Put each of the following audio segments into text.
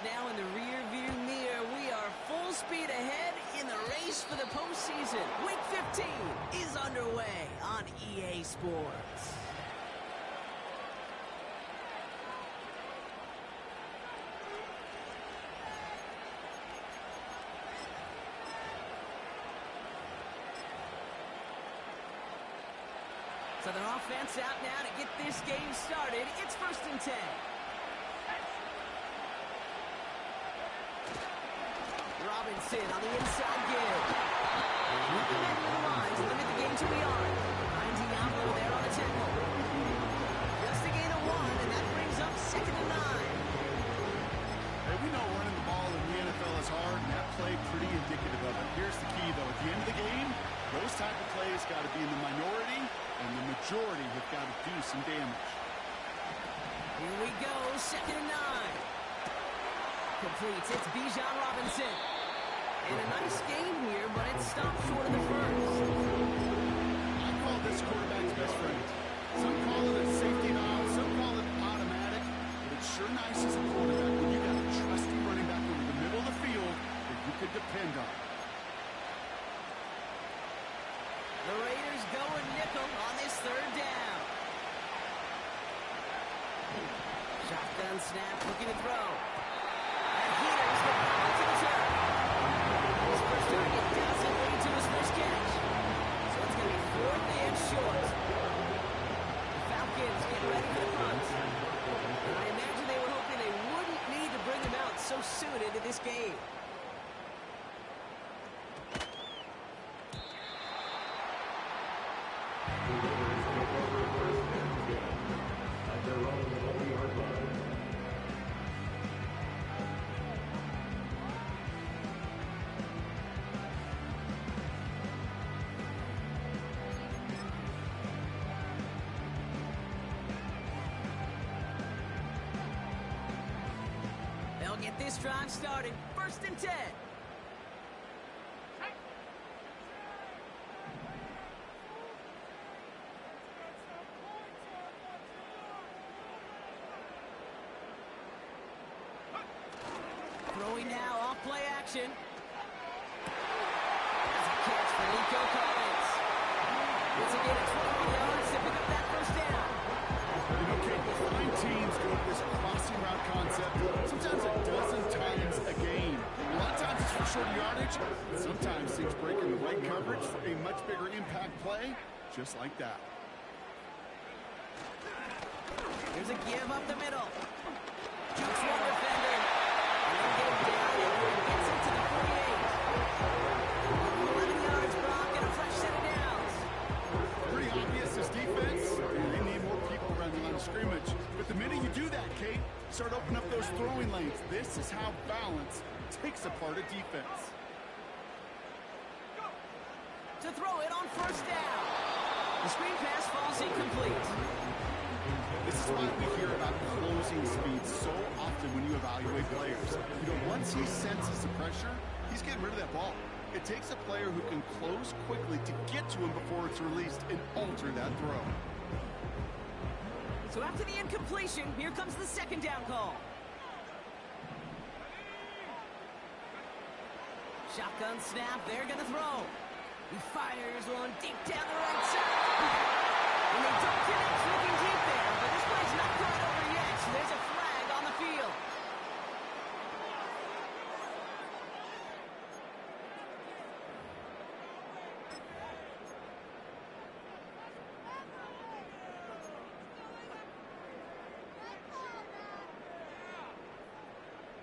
now in the rear-view mirror. We are full speed ahead in the race for the postseason. Week 15 is underway on EA Sports. So their offense out now to get this game started. It's 1st and 10. Robinson on the inside give. Looking at the lines, limit the game to the yard. Finds Diablo there on the tackle. Just a gain of 1, and that brings up 2nd and 9. Hey, we know running the ball in the NFL is hard, and that play pretty indicative of it. Here's the key, though. At the end of the game, those type of plays got to be in the minority, and the majority have got to do some damage. Here we go, 2nd and 9. Completes, it's Bijan Robinson. And a nice game here, but it stopped short of the first. I call this quarterback's best friend. Some call it a safety valve, some call it automatic, but it's sure nice as a quarterback when you got a trusty running back over the middle of the field that you could depend on. The Raiders going nickel on this 3rd down. Shotgun snap, looking to throw. And here's the ball to the turf. His first target doesn't lead to his first catch. So it's going to be 4th and short. The Falcons getting ready for the punt. And I imagine they were hoping they wouldn't need to bring him out so soon into this game. They'll get this drive started. 1st and 10. Throwing now, off play action. That's a catch for Nico Collins. It's a gain of 21 yards to pick up that 1st down. You know, Kate, fine teams go with this crossing route concept sometimes a dozen times a game. A lot of times it's for short yardage, but sometimes things break in the right coverage for a much bigger impact play, just like that. Here's a give up the middle. Jukes one defender. And then get him down and gets it to the 48. 11 yards, Brock, and a fresh set of downs. Pretty obvious as defense. They need more people around the line of scrimmage. But the minute you do that, Kate, start opening up those throwing lanes. This is how balance takes apart a defense. To throw it on 1st down. The screen pass falls incomplete. This is why we hear about closing speed so often when you evaluate players. You know, once he senses the pressure, he's getting rid of that ball. It takes a player who can close quickly to get to him before it's released and alter that throw. So after the incompletion, here comes the 2nd down call. Shotgun snap, they're going to throw. He fires one deep down the right side. And they don't connect, looking deep there, but this play's not quite over yet, so there's a flag on the field.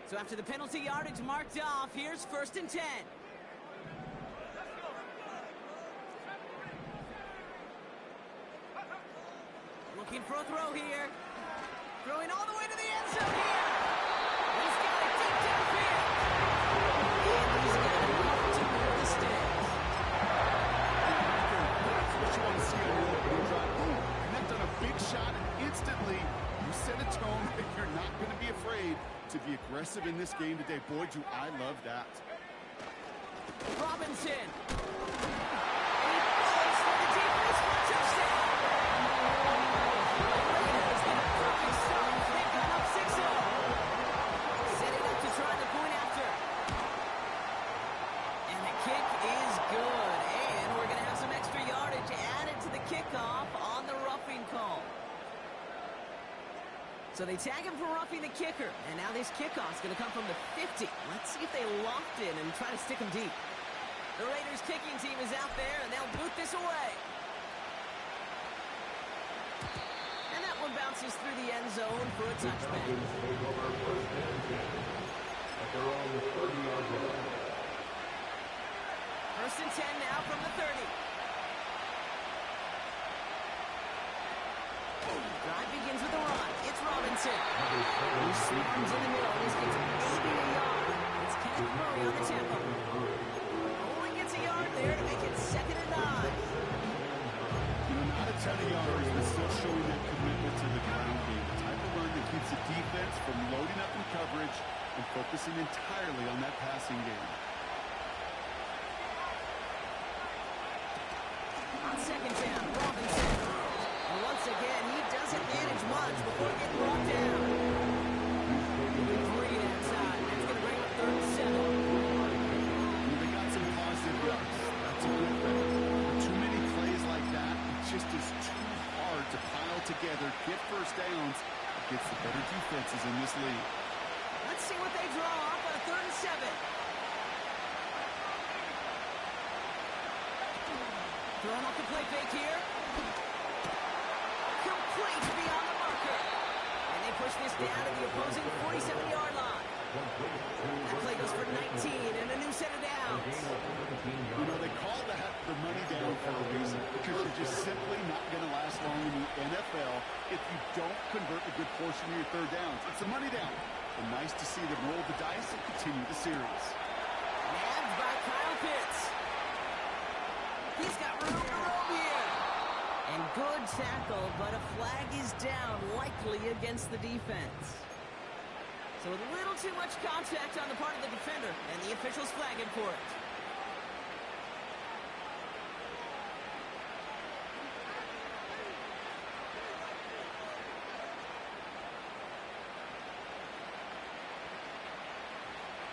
So after the penalty yardage marked off, here's 1st and 10. Looking for a throw here. Throwing all the way to the end zone here. He's got it deep downfield. And he's got it enough to move the sticks. That's what you want to see on your opening drive. Boom. Connect on a big shot, and instantly you set a tone that you're not going to be afraid to be aggressive in this game today. Boy, do I love that. Robinson. And he falls for the defense for a touchdown. The Raiders get a perfect start. They come up 6-0. Setting up to So they tag him for roughing the kicker, and now this kickoff's going to come from the 50. Let's see if they loft in and try to stick him deep. The Raiders kicking team is out there, and they'll boot this away. And that one bounces through the end zone for a touchback. First and 10 now from the 30. Drive begins with a run. It's Robinson. He swarms in the middle. This gets maybe a yard. It's Kenneth Murray on the tempo. Only gets a yard there to make it 2nd and 9. Not a ton of yards, but still showing that commitment to the ground game. The type of run that keeps the defense from loading up in coverage and focusing entirely on that passing game. On 2nd down, Robinson. And once again, he doesn't manage much before getting brought down. 3 that time. That's going to bring up 3rd and 7. They got some positive yards. That's a good thing. But too many plays like that, it just is too hard to pile together, get first downs against the better defenses in this league. Let's see what they draw up on a 3rd and 7. Throwing off the play fake here. Complete beyond the marker. And they push this down to the opposing 47-yard line. That play goes for 19 and a new set of downs. You know, they call that the money down for a reason, because you're just simply not going to last long in the NFL if you don't convert a good portion of your 3rd downs. It's a money down. And nice to see them roll the dice and continue the series. Nabbed by Kyle Pitts. He's got room to roam here. And good tackle, but a flag is down, likely against the defense. So a little too much contact on the part of the defender, and the officials flagging for it.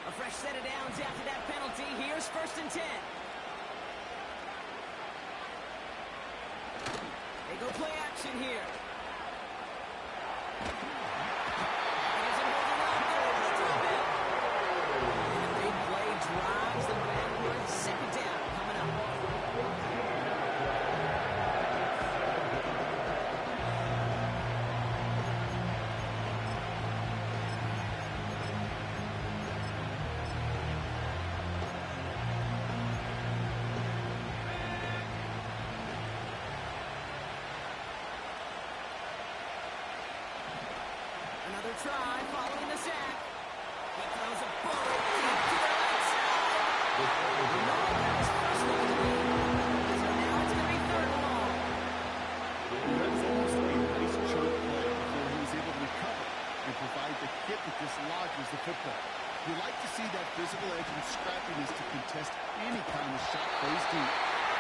A fresh set of downs after that penalty. Here's 1st and 10. They go play action here. Isn't holding on there. Let's move it. And a big play drives them backward. 2nd down coming up. Another try following the sack. He throws a bullet deep to the right side. No, that was first one of the lead. So now it's going to be 3rd and long. That was almost a nice chunk play before he was able to recover and provide the hit that dislodges the football. You like to see that physical edge and scrappiness to contest any kind of shot plays deep.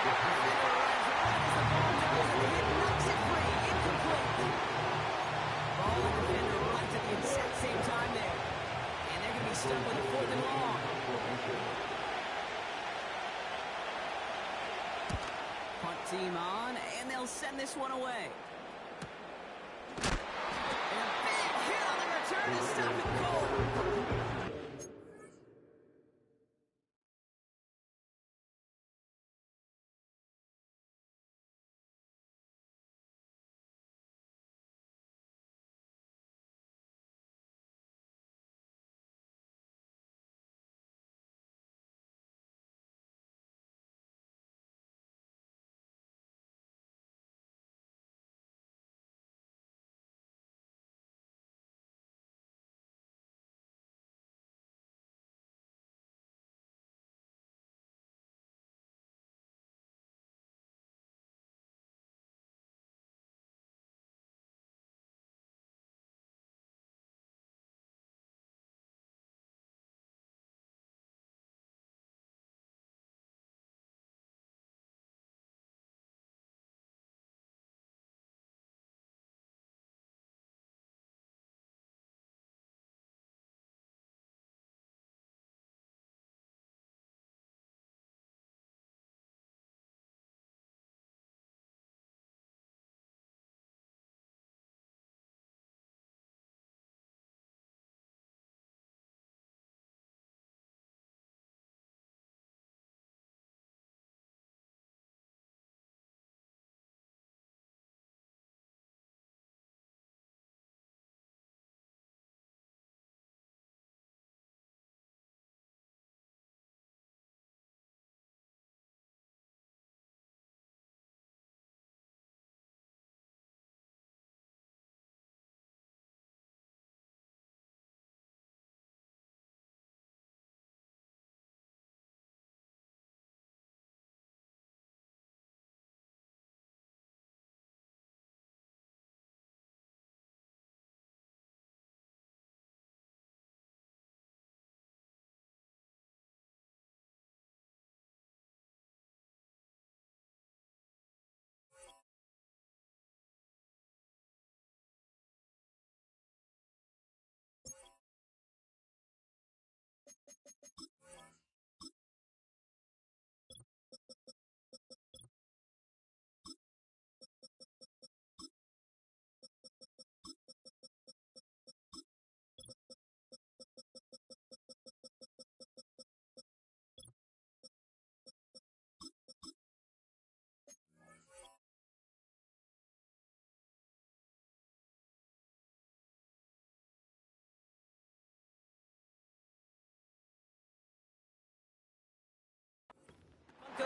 The defender runs right as the ball goes, and the hit knocks it free. Incomplete. Ball and defender runs at the exact same time there. And they're going to be stuck with a 4th and long. Punt team on, and they'll send this one away. And a big hit on the return to stop it cold.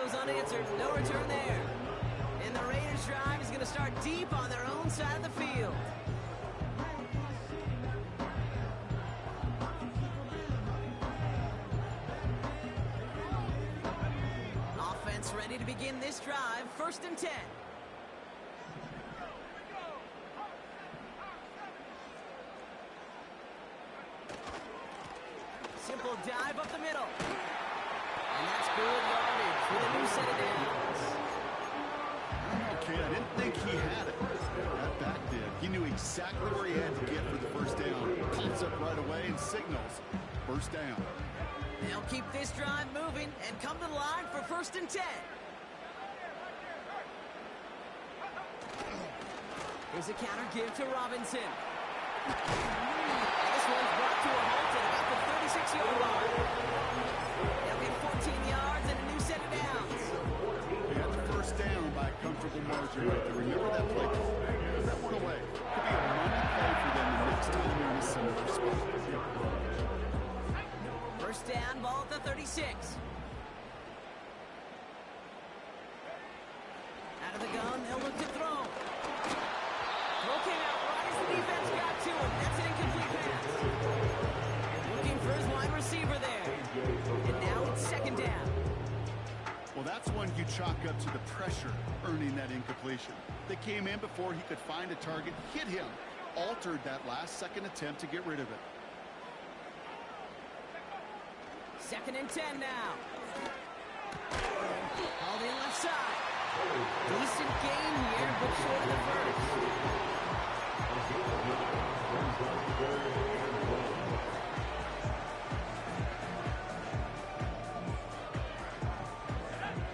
goes unanswered. No return there. And the Raiders' drive is going to start deep on their own side of the field. Offense ready to begin this drive. 1st and 10. Simple dive up the middle. And that's good yardage with a new set of downs. Okay, I didn't think he had it. That back did. He knew exactly where he had to get for the first down. Pops up right away and signals. First down. They'll keep this drive moving and come to the line for 1st and 10. Here's a counter give to Robinson. This one's brought to a halt at about the 36-yard line. They'll get 14 yards and a new set of downs. They got the first down by a comfortable margin right there. Remember that play? Put that one away. Could be a money play for them the next time they're in a similar spot. First down, ball at the 36. Out of the gun, they'll look to throw. Throw came out right as the defense got to him. That's an incomplete pass. Looking for his wide receiver there. And now it's 2nd down. Well, that's one you chalk up to the pressure earning that incompletion. They came in before he could find a target, hit him, altered that last-second attempt to get rid of it. 2nd and 10 now. Called in left side. Decent gain here, but short of the first.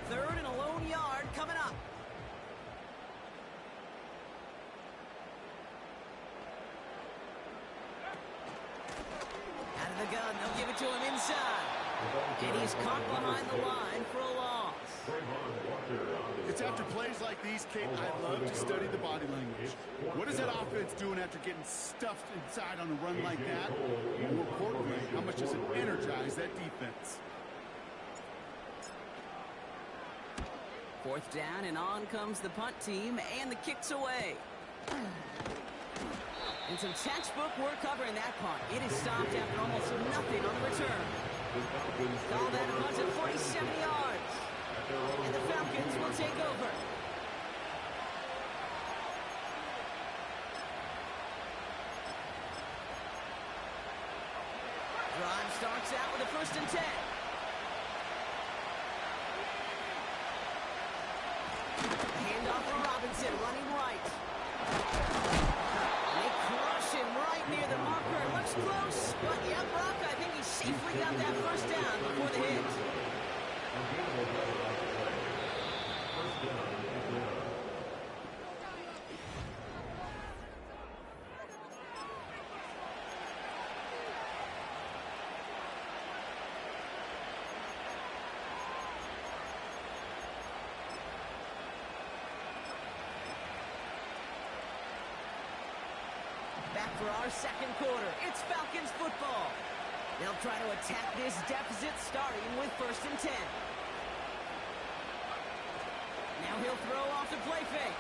Third and a lone yard coming up. Out of the gun, they'll give it to him inside. And he's caught behind the line for a loss. It's after plays like these, Kate, I love to study the body language. What is that offense doing after getting stuffed inside on a run like that? More importantly, how much does it energize that defense? 4th down, and on comes the punt team, and the kick's away. And some textbook work covering that punt. It is stopped after almost nothing on the return. Call that a punt at 47 yards. And the Falcons will take over. Drive starts out with a 1st and 10. Handoff for Robinson, running right. They crush him right near the marker. Looks close, but yeah, Brock, I think he safely got that 1st down before the hit. Back for our 2nd quarter. It's Falcons football. They'll try to attack this deficit starting with 1st and 10. Now he'll throw off the play fake.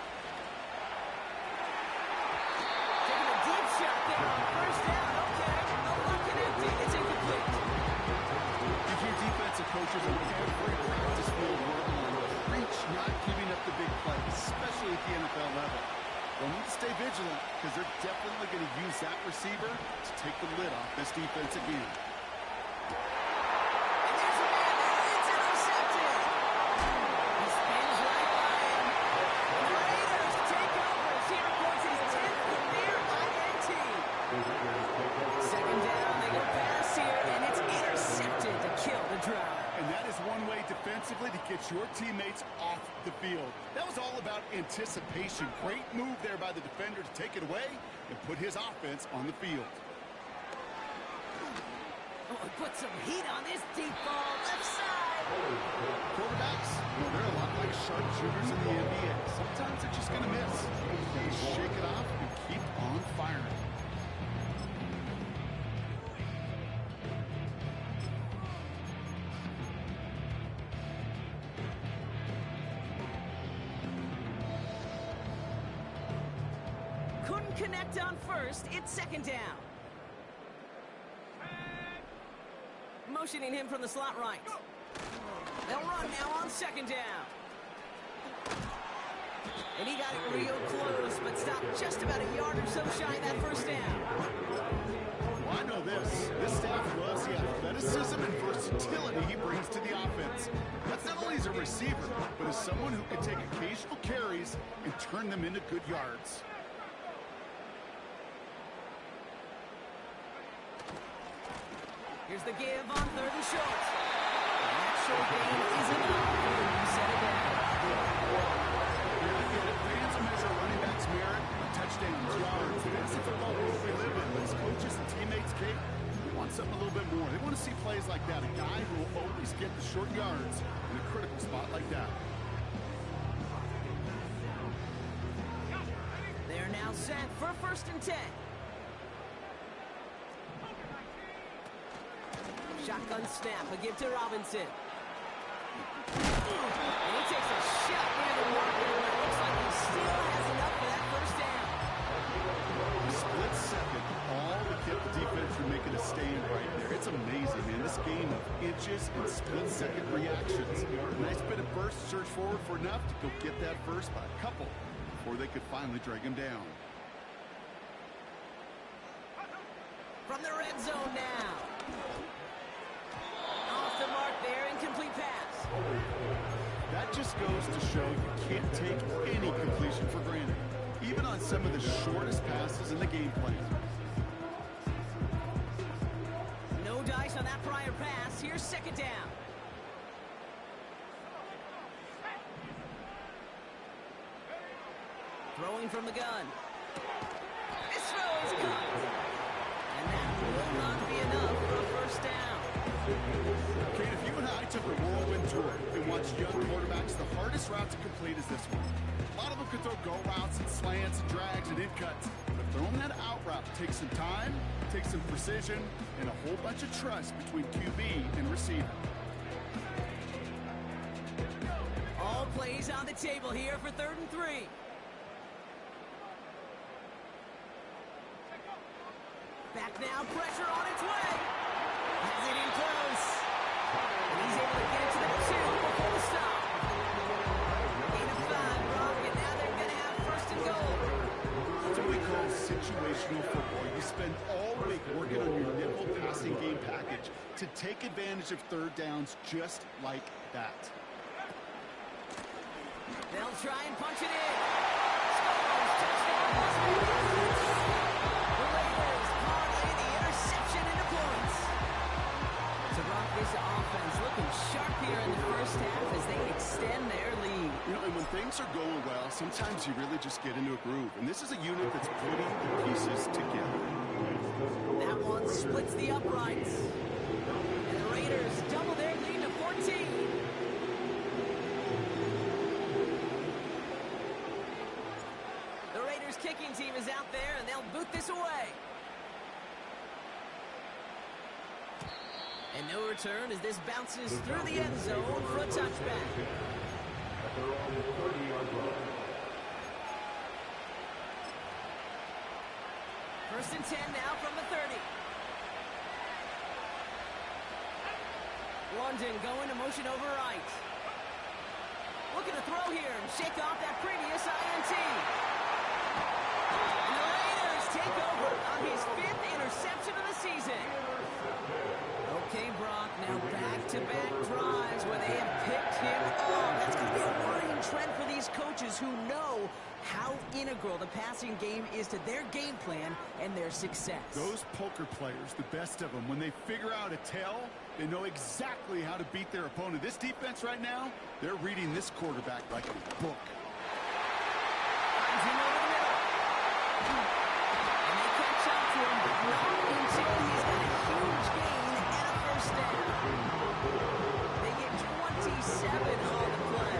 Taking a deep shot there on 1st down. Okay, no luck and empty. It's incomplete. You hear defensive coaches on every practice field work on reach, not giving up the big play, especially at the NFL level. They'll need to stay vigilant because they're definitely going to use that receiver to take the lid off this defense again. And there's a man there. It's intercepted. He spins right by him. The Raiders take over as he records his 10th career INT. 2nd down, they go pass here, and it's intercepted to kill the drive. And that is one way defensively to get your teammates off the field. That was all about anticipation. Great move there by the defender to take it away and put his offense on the field. Oh, he put some heat on this deep ball, left side. Quarterbacks, well, they're a lot like sharpshooters in the NBA. Sometimes they're just going to miss. They shake it off and keep on firing. connect on first. It's second down. Motioning him from the slot right. They'll run now on second down. And he got it real close, but stopped just about a yard or so shy of that first down. Well, I know this. This staff loves the athleticism and versatility he brings to the offense. That's not only as a receiver, but as someone who can take occasional carries and turn them into good yards. Here's the give on third and short. That short gain is enough to set it down. Fans will measure running backs' merit on touchdowns, yards. That's the football world we live in. But as coaches and teammates, Kate, we want something a little bit more. They want to see plays like that. A guy who will always get the short yards in a critical spot like that. They're now set for 1st and 10. Shotgun snap, a give to Robinson. And he takes a shot near the marker, but it looks like he still has enough for that first down. Split second, all to keep the defense from making a stand right there. It's amazing, man. This game of inches and split-second reactions. A nice bit of burst, search forward for enough to go get that first by a couple before they could finally drag him down. From the red zone now. Off the mark there, incomplete pass. That just goes to show you can't take any completion for granted, even on some of the shortest passes in the game plan. No dice on that prior pass. Here's second down. Throwing from the gun. This throw is caught. And that will not be enough for a first down. Kate, if you and I took a whirlwind tour and watched young quarterbacks, the hardest route to complete is this one. A lot of them could throw go routes and slants and drags and in cuts. But throwing that out route takes some time, takes some precision, and a whole bunch of trust between QB and receiver. All plays on the table here for 3rd and 3. Back now, pressure on its way. Has it in close. And he's able to get it to the 2 before the stop. Gain of 5, Brock, and now they're going to have 1st and goal. That's what we call situational football. You spend all week working on your nickel passing game package to take advantage of third downs just like that. They'll try and punch it in. Scores, touchdown, the Raiders parlay the interception into points. So Brock, this offense looking sharp here in the first half as they extend their lead. You know, and when things are going well, sometimes you really just get into a groove. And this is a unit that's putting the pieces together. That one splits the uprights. And the Raiders double their lead to 14. The Raiders kicking team is out there, and they'll boot this away. And no return as this bounces through the end zone for a touchback. First and 10 now from the 30. London going to motion over right. Looking to throw here and shake off that previous INT. And the Raiders take over on his 5th interception of the season. Okay, Brock, now back-to-back drives where they have picked him off. That's going to be a worrying trend for these coaches who know how integral the passing game is to their game plan and their success. Those poker players, the best of them, when they figure out a tell, they know exactly how to beat their opponent. This defense right now, they're reading this quarterback like a book. Finds him over the middle. And they catch up to him, but not until he's got a huge gain and a first down. They get 27 on the play.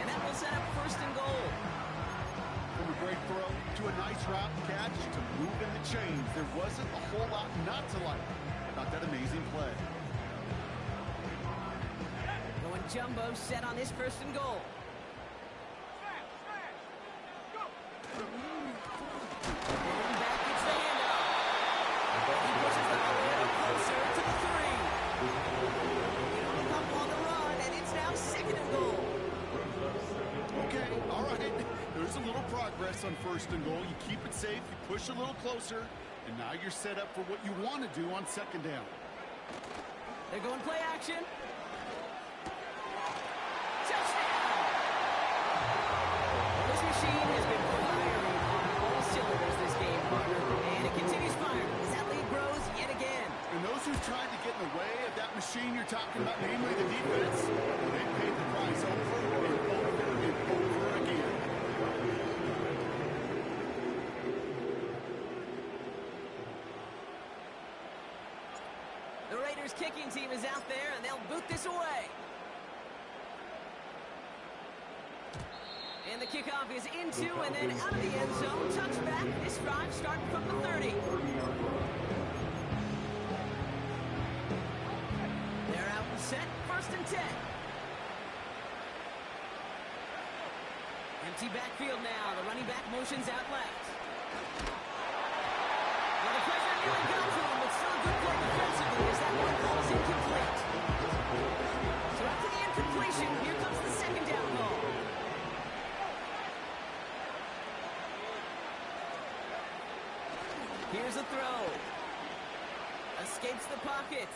And that will set up 1st and goal. From a great throw to a nice route catch to move in the chains, there wasn't a whole lot not to like about that amazing play. Going jumbo set on this 1st and goal. progress on 1st and goal. You keep it safe, you push a little closer, and now you're set up for what you want to do on 2nd down. They're going play action. Touchdown! Well, this machine has been firing on all cylinders this game, partner, and it continues firing as that lead grows yet again. And those who tried to get in the way of that machine you're talking about, namely the defense, they paid the price over and over and over again. The Raiders kicking team is out there, and they'll boot this away. And the kickoff is into and then out of the end zone. Touchback. This drive starting from the 30. They're out and set. 1st and 10. Empty backfield now. The running back motions out left. Well, the pressure nearly got to him, but still a good play defensively as that one ball's incomplete. So after the incompletion, here comes the 2nd down ball. Here's a throw. Escapes the pocket.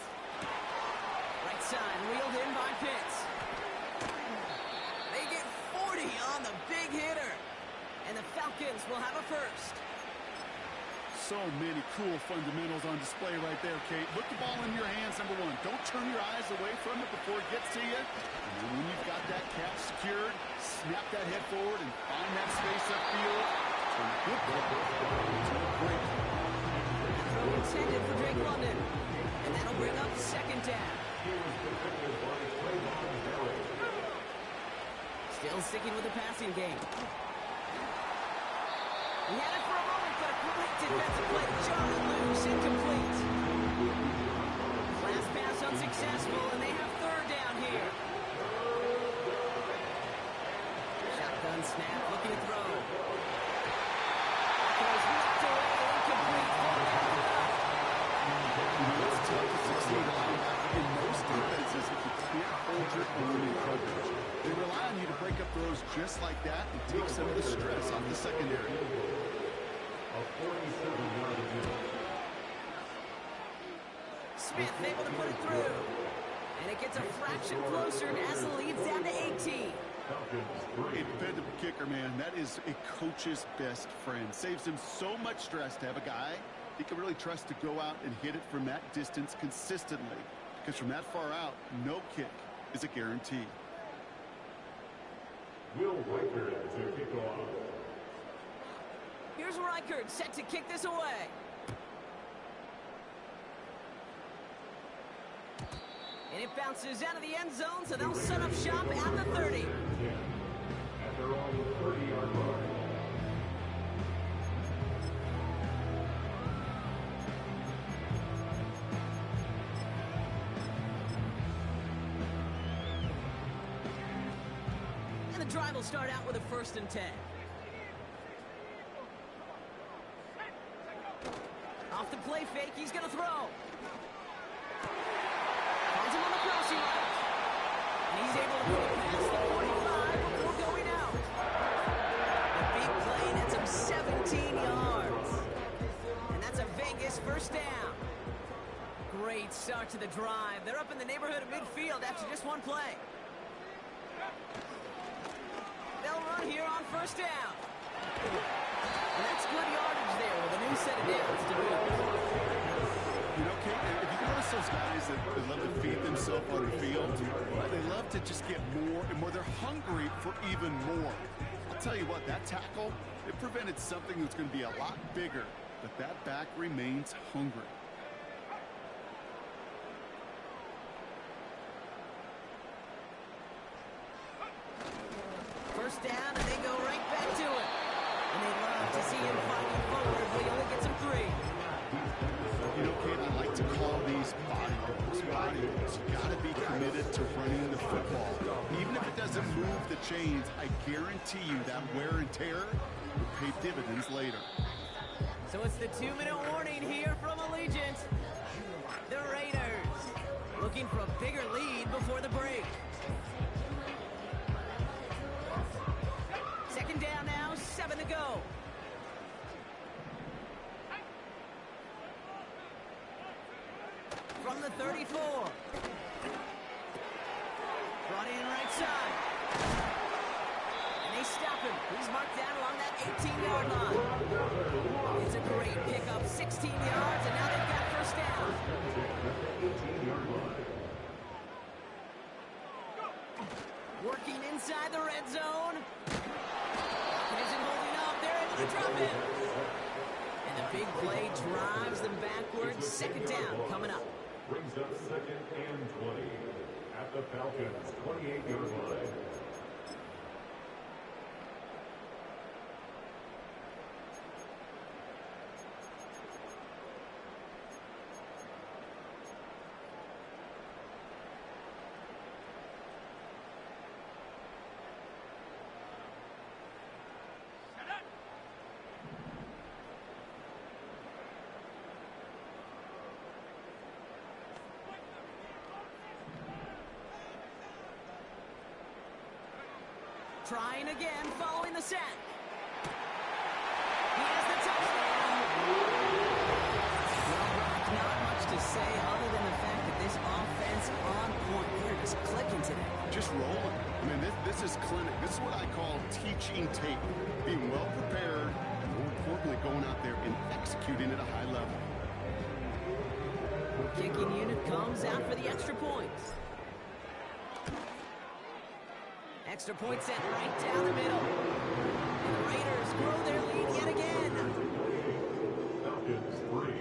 Right side, reeled in by Pitts. They get 40 on the big hitter. And the Falcons will have a first. So many cool fundamentals on display right there, Kate. Put the ball in your hands, number one. Don't turn your eyes away from it before it gets to you. And then when you've got that catch secured, snap that head forward and find that space upfield. Turn a good play into a great play. Throw intended for Drake London. And that'll bring up 2nd down. Still sticking with the passing game. He had it for a moment, but a great defensive play. Jarred loose, incomplete. Last pass unsuccessful, and they have 3rd down here. Shotgun snap, looking to throw. Throws knocked away, incomplete. It's tough to succeed in most defenses if you can't hold your own in coverage. They rely on you to break up throws just like that and take some of the stress off the secondary. Smith able to put it through. And it gets a fraction closer as the lead's down to 18. A dependable kicker, man. That is a coach's best friend. Saves him so much stress to have a guy he can really trust to go out and hit it from that distance consistently. Because from that far out, no kick is a guarantee. Will Reichard to kick off. Here's Reichard set to kick this away. And it bounces out of the end zone, so they'll set up shop at the 30. At their own 30-yard line. And the drive will start out with a 1st and 10. Off the play fake, he's going to throw. Finds him on the crossing line. And he's able to put it past the 45 before going out. A big play nets him 17 yards. And that's a Vegas 1st down. Great start to the drive. They're up in the neighborhood of midfield after just one play. They'll run here on 1st down. And that's good yardage there with a new set of downs to boot. You know, Kate, if you notice those guys that love to feed themselves on the field, they love to just get more and more. They're hungry for even more. I'll tell you what, that tackle, it prevented something that's going to be a lot bigger, but that back remains hungry. First down, and they go right back to it. And they love to see him fighting forward, but he only gets him 3. You know, Kate, I like to call these body rolls. Body rolls. You got to be committed to running the football. Even if it doesn't move the chains, I guarantee you that wear and tear will pay dividends later. So it's the 2-minute warning here from Allegiant. The Raiders looking for a bigger lead before the break. 2nd down now, 7 to go. 34. Brought in right side. And they stop him. He's marked down along that 18-yard line. It's a great pickup, 16 yards, and now they've got first down. Working inside the red zone. It isn't holding up. They're able to drop it. And the big play drives them backwards. Second down coming up. Brings up 2nd and 20 at the Falcons' 28-yard line. Trying again, following the sack. He has the touchdown. Well, Brock, not much to say other than the fact that this offense on point. They're just clicking today. Just rolling. I mean, this is clinic. This is what I call teaching tape. Being well prepared, and more importantly, going out there and executing at a high level. Kicking unit comes out for the extra point. Extra point set right down the middle. And the Raiders grow their lead yet again. Falcons 3.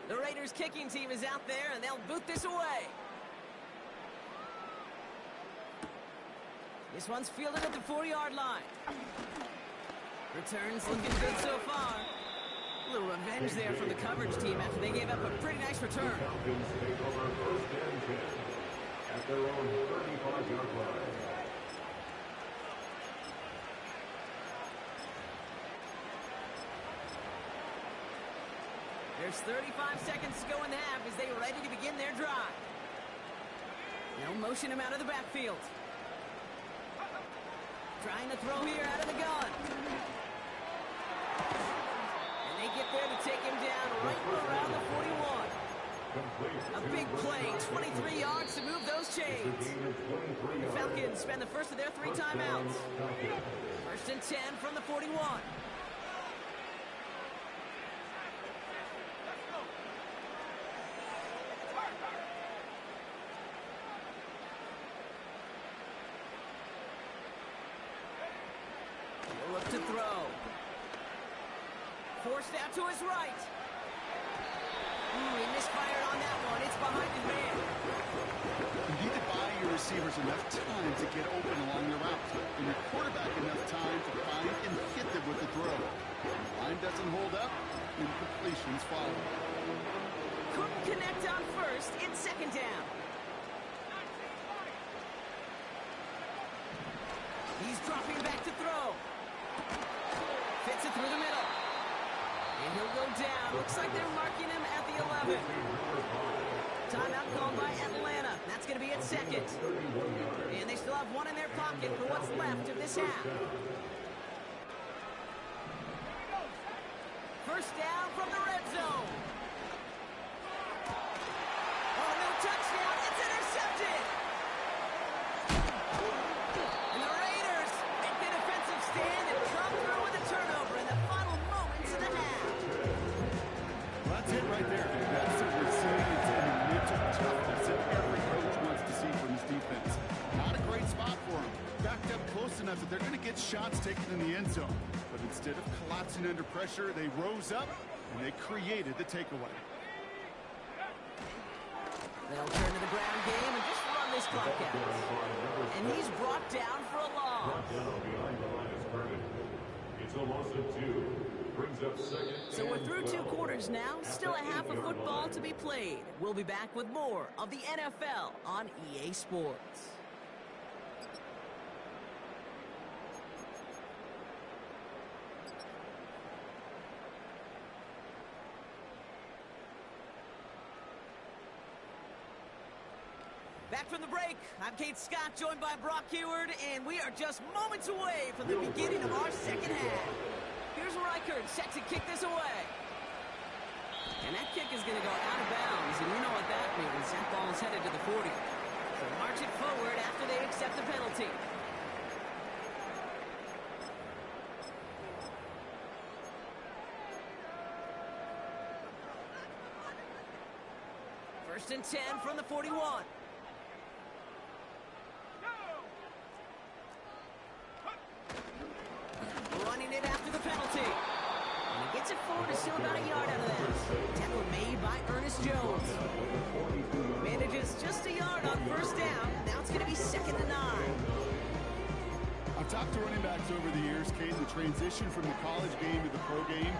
The Raiders kicking team is out there, and they'll boot this away. This one's fielded at the 4-yard line. Returns looking good so far. A little revenge there from the coverage team after they gave up a pretty nice return. Falcons take over 1st and 10 at their own 35-yard line. There's 35 seconds to go in the half as they are ready to begin their drive. They'll motion him out of the backfield. Trying to throw here out of the gun. And they get there to take him down right around the 41. A big play, 23 yards to move those chains. The Falcons spend the first of their 3 timeouts. 1st and 10 from the 41. He'll look to throw. Forced out to his right. He misfired on that one. It's behind his man. You need to buy your receivers enough time to get open along the route, and your quarterback enough time to find and hit them with the throw. When the line doesn't hold up, incompletions follow. Couldn't connect on first. It's second down. He's dropping back to throw. Fits it through the middle. And he'll go down. Looks like they're marking him at the 11. Timeout called by Atlanta. That's going to be at second. And they still have one in their pocket for what's left of this half. First down from the red zone. Oh, no touchdown. It's intercepted. And the Raiders make the defensive stand and come through with a turnover in the final moments of the half. Well, that's it right there. That's the resilience and the mental toughness that every coach wants to see from his defense. Not a great spot for him. Backed up close enough that they're going to get shots taken in the end zone. But instead of collapsing under pressure, they rose up and they created the takeaway. They'll turn to the ground game and just run this clock out. And he's brought down for a loss. Brought down behind the line of scrimmage. It's a loss of 2. Brings up 2nd. So we're and through 2 12 quarters now. Still a half of football to be played. We'll be back with more of the NFL on EA Sports. Back from the break, I'm Kate Scott, joined by Brock Heward, and we are just moments away from the beginning of our second half. Here's Reichert set to kick this away. And that kick is going to go out of bounds, and you know what that means. That ball is headed to the 40. So march it forward after they accept the penalty. First and 10 from the 41. Running it after the penalty. And he gets it forward, is still about a yard out of that. Tackle made by Ernest Jones. Manages just a yard on first down. Now it's going to be 2nd and 9. I've talked to running backs over the years, Kate, the transition from the college game to the pro game.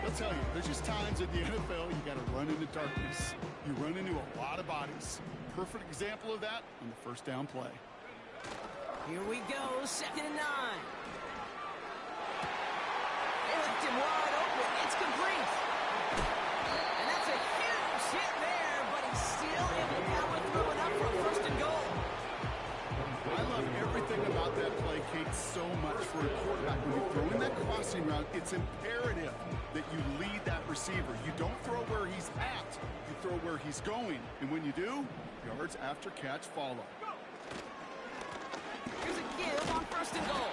They'll tell you, there's just times in the NFL you got to run into darkness. You run into a lot of bodies. Perfect example of that on the first down play. Here we go, 2nd and 9. They left him wide open. It's complete. And that's a huge hit there, but he's still able to power through enough for a 1st and goal. I love everything about that play, Kate, so much for a quarterback. When you're throwing that crossing route, it's imperative that you lead that receiver. You don't throw where he's at, you throw where he's going. And when you do, yards after catch follow. Here's a give on 1st and goal.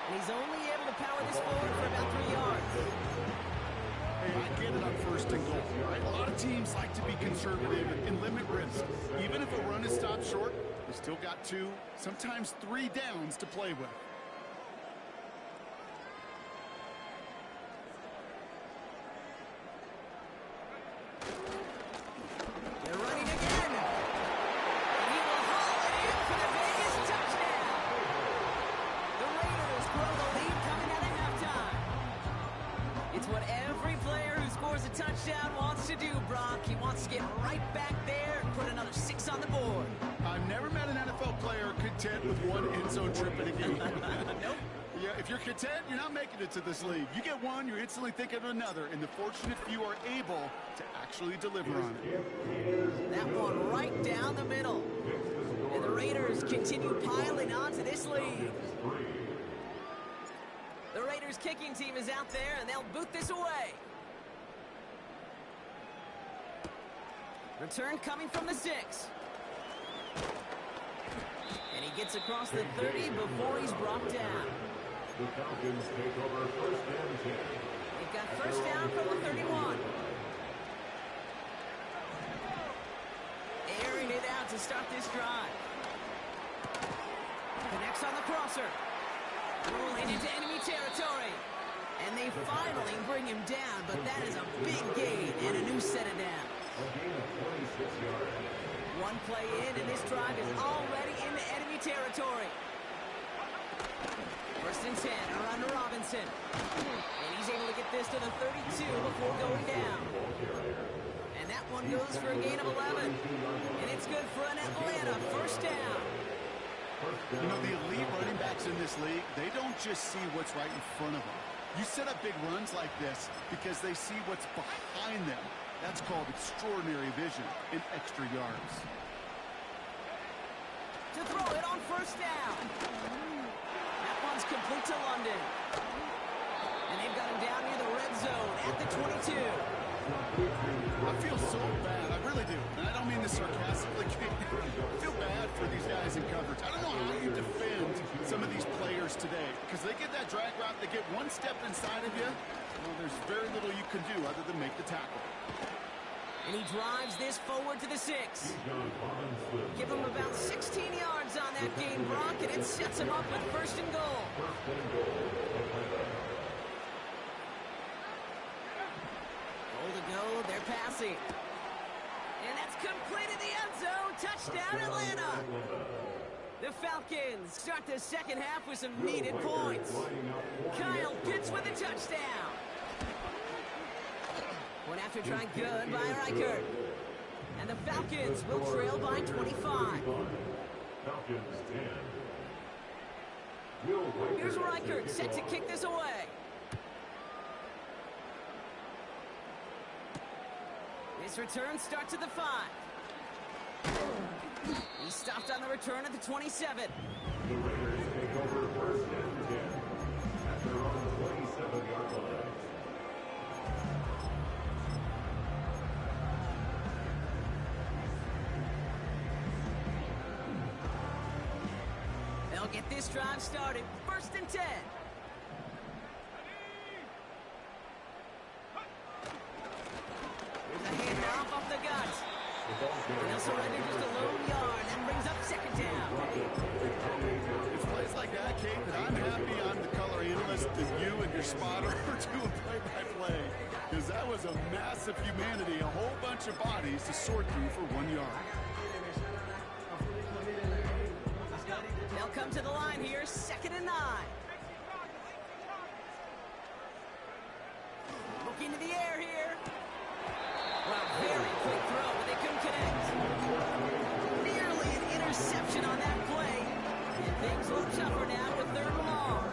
And he's only able to power this forward for about 3 yards. Hey, I get it on 1st and goal, right? A lot of teams like to be conservative and limit risk. Even if a run is stopped short, you still got 2, sometimes 3 downs to play with. They're running again. And he will haul it in for the Vegas touchdown. The Raiders grow the lead coming out of halftime. It's what every player who scores a touchdown wants to do, Brock. He wants to get right back there and put another 6 on the board. I've never met an NFL player content with 1 end zone trip in a game. Nope. Yeah, if you're content, you're not making it to this league. You get 1, you're instantly thinking of another, and the fortunate few are able to actually deliver on it. That one right down the middle. And the Raiders continue piling on to this lead. The Raiders kicking team is out there, and they'll boot this away. Return coming from the 6. And he gets across the 30 before he's brought down. The Falcons take over 1st and 10. They've got 1st down from the 31. Airing it out to start this drive. Connects on the crosser. Rolling into enemy territory. And they finally bring him down, but that is a big gain and a new set of downs. A gain of 26 yards. One play in, and this drive is already into enemy territory. 1st and 10, around to Robinson. And he's able to get this to the 32 before going down. And that one goes for a gain of 11. And it's good for an Atlanta 1st down. You know, the elite running backs in this league, they don't just see what's right in front of them. You set up big runs like this because they see what's behind them. That's called extraordinary vision and extra yards. To throw it on 1st down. That one's complete to London. And they've got him down near the red zone at the 22. I feel so bad. I really do. And I don't mean this sarcastically. I feel bad for these guys in coverage. I don't know how you defend some of these players today because they get that drag route, they get 1 step inside of you. Well, there's very little you can do other than make the tackle. And he drives this forward to the 6. Give him about 16 yards on that game, Brock, and it sets him up with 1st and goal. Goal to go, they're passing. And that's completed the end zone. Touchdown, Atlanta. The Falcons start the 2nd half with some needed points. Kyle Pitts with a touchdown. One after trying good by Reichert. And the Falcons will trail by 25. Falcons 10. Here's Reichert set to kick this away. This return starts at the 5. He stopped on the return at the 27. The Raiders take over 1st and 10 at their own 27-yard line. They'll get this drive started. 1st and 10. Here's a handoff off the gut. And they'll surrender just a lone yard. That brings up 2nd down. It's plays like that, Kate, that I'm happy I'm the color analyst that you and your spotter are doing play-by-play. Because that was a massive humanity, a whole bunch of bodies to sort through for 1 yard. They'll come to the line here, 2nd and 9. Look into the air here. Well, very quick throw, but they couldn't connect. Nearly an interception on that play. And things look tougher now with 3rd and long.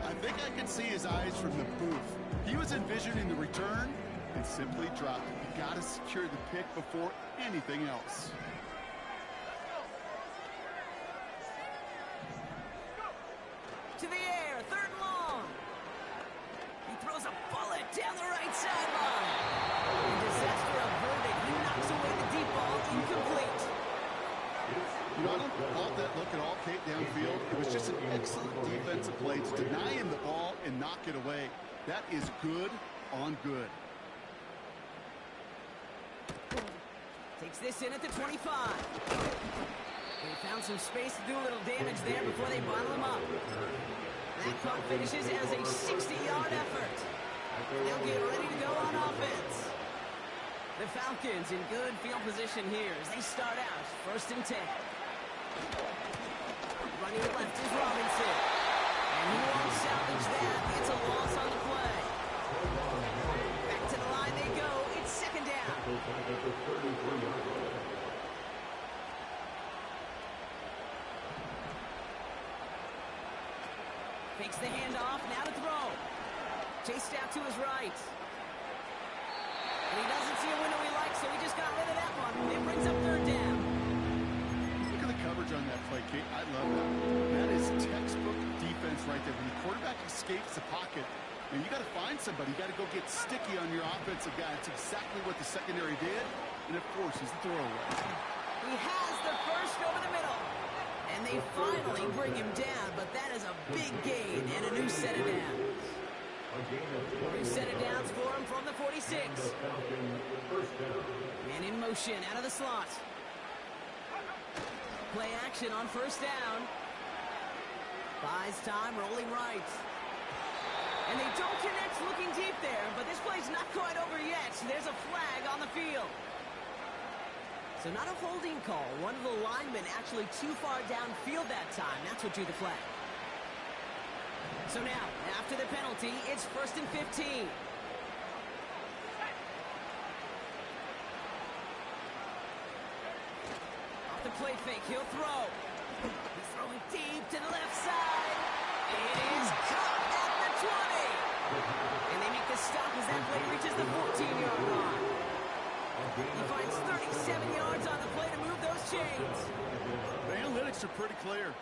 I think I can see his eyes from the booth. He was envisioning the return and simply dropped it. You got to secure the pick before anything else. To the air, 3rd and long. He throws a bullet down the right sideline. And disaster averted. He knocks away the deep ball, incomplete. You know, I don't fault that look at all, Kate, downfield. It was just an excellent defensive play to deny him the ball and knock it away. That is good on good. Takes this in at the 25. They found some space to do a little damage there before they bottle him up. That punt finishes as a 60-yard effort. They'll get ready to go on offense. The Falcons in good field position here as they start out 1st and 10. Running left is Robinson. And he won't salvage that. It's a loss on the play. Back to the line they go. It's 2nd down. Fakes the handoff, now to throw. Chased out to his right. And he doesn't see a window he likes, so he just got rid of that one. It brings up 3rd down. Look at the coverage on that play, Kate. I love that. That is textbook defense right there. When the quarterback escapes the pocket, and you got to find somebody. You got to go get sticky on your offensive guy. It's exactly what the secondary did, and it forces the throwaway. He has the first over the middle. And they finally bring him down, but that is a big gain and a new set of downs. New set of downs for him from the 46. And in motion out of the slot. Play action on 1st down. Buys time, rolling right. And they don't connect looking deep there, but this play's not quite over yet. There's a flag on the field. So not a holding call. One of the linemen actually too far downfield that time. That's what drew the flag. So now, after the penalty, it's 1st and 15. Off the play fake, he'll throw. He's throwing deep to the left side. It is caught at the 20. And they make the stop as that play reaches the 14-yard line. He finds 37 yards on the play to move those chains. The analytics are pretty clear.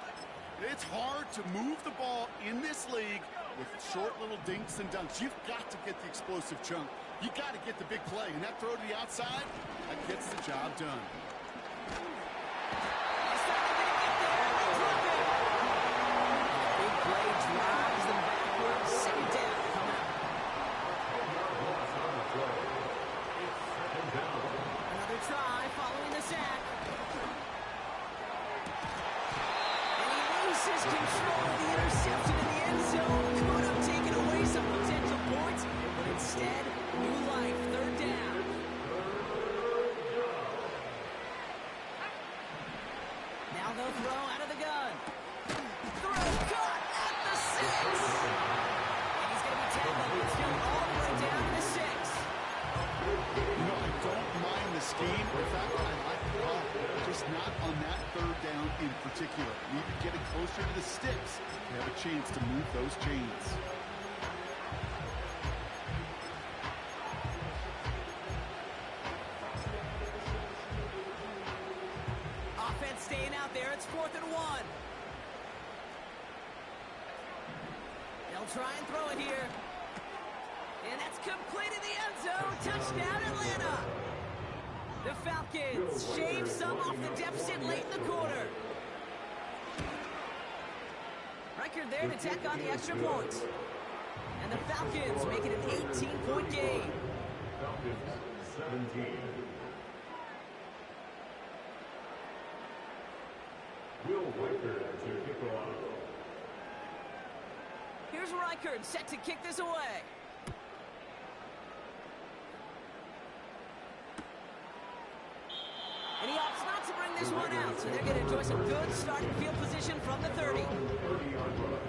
It's hard to move the ball in this league with short little dinks and dunks. You've got to get the explosive chunk. You got to get the big play. And that throw to the outside, that gets the job done. Big play drives them backwards. 2nd down. Another try following the sack. And he loses control of the interception in the end zone. Could have taken away some potential points, but instead, new life. 3rd down. Now they'll throw out of the gun. Throw caught at the 6. And he's going to be tackled. It's going all the way down to the 6. You know, I don't mind the scheme. In fact, I like the call. Just not on that 3rd down in particular. You need to get it closer to the sticks. You have a chance to move those chains. Offense staying out there. It's 4th and 1. They'll try and throw it here. And that's complete in the end zone. Touchdown, Atlanta. The Falcons shave some off the deficit late in the quarter. record there to tack on the extra points. And the Falcons make it an 18-point game. Falcons 17. Will Reichert to kick off. Here's Reichert set to kick this away. And he opts not to bring this one out, so they're going to enjoy some good starting field position from the 30. 30-yard line.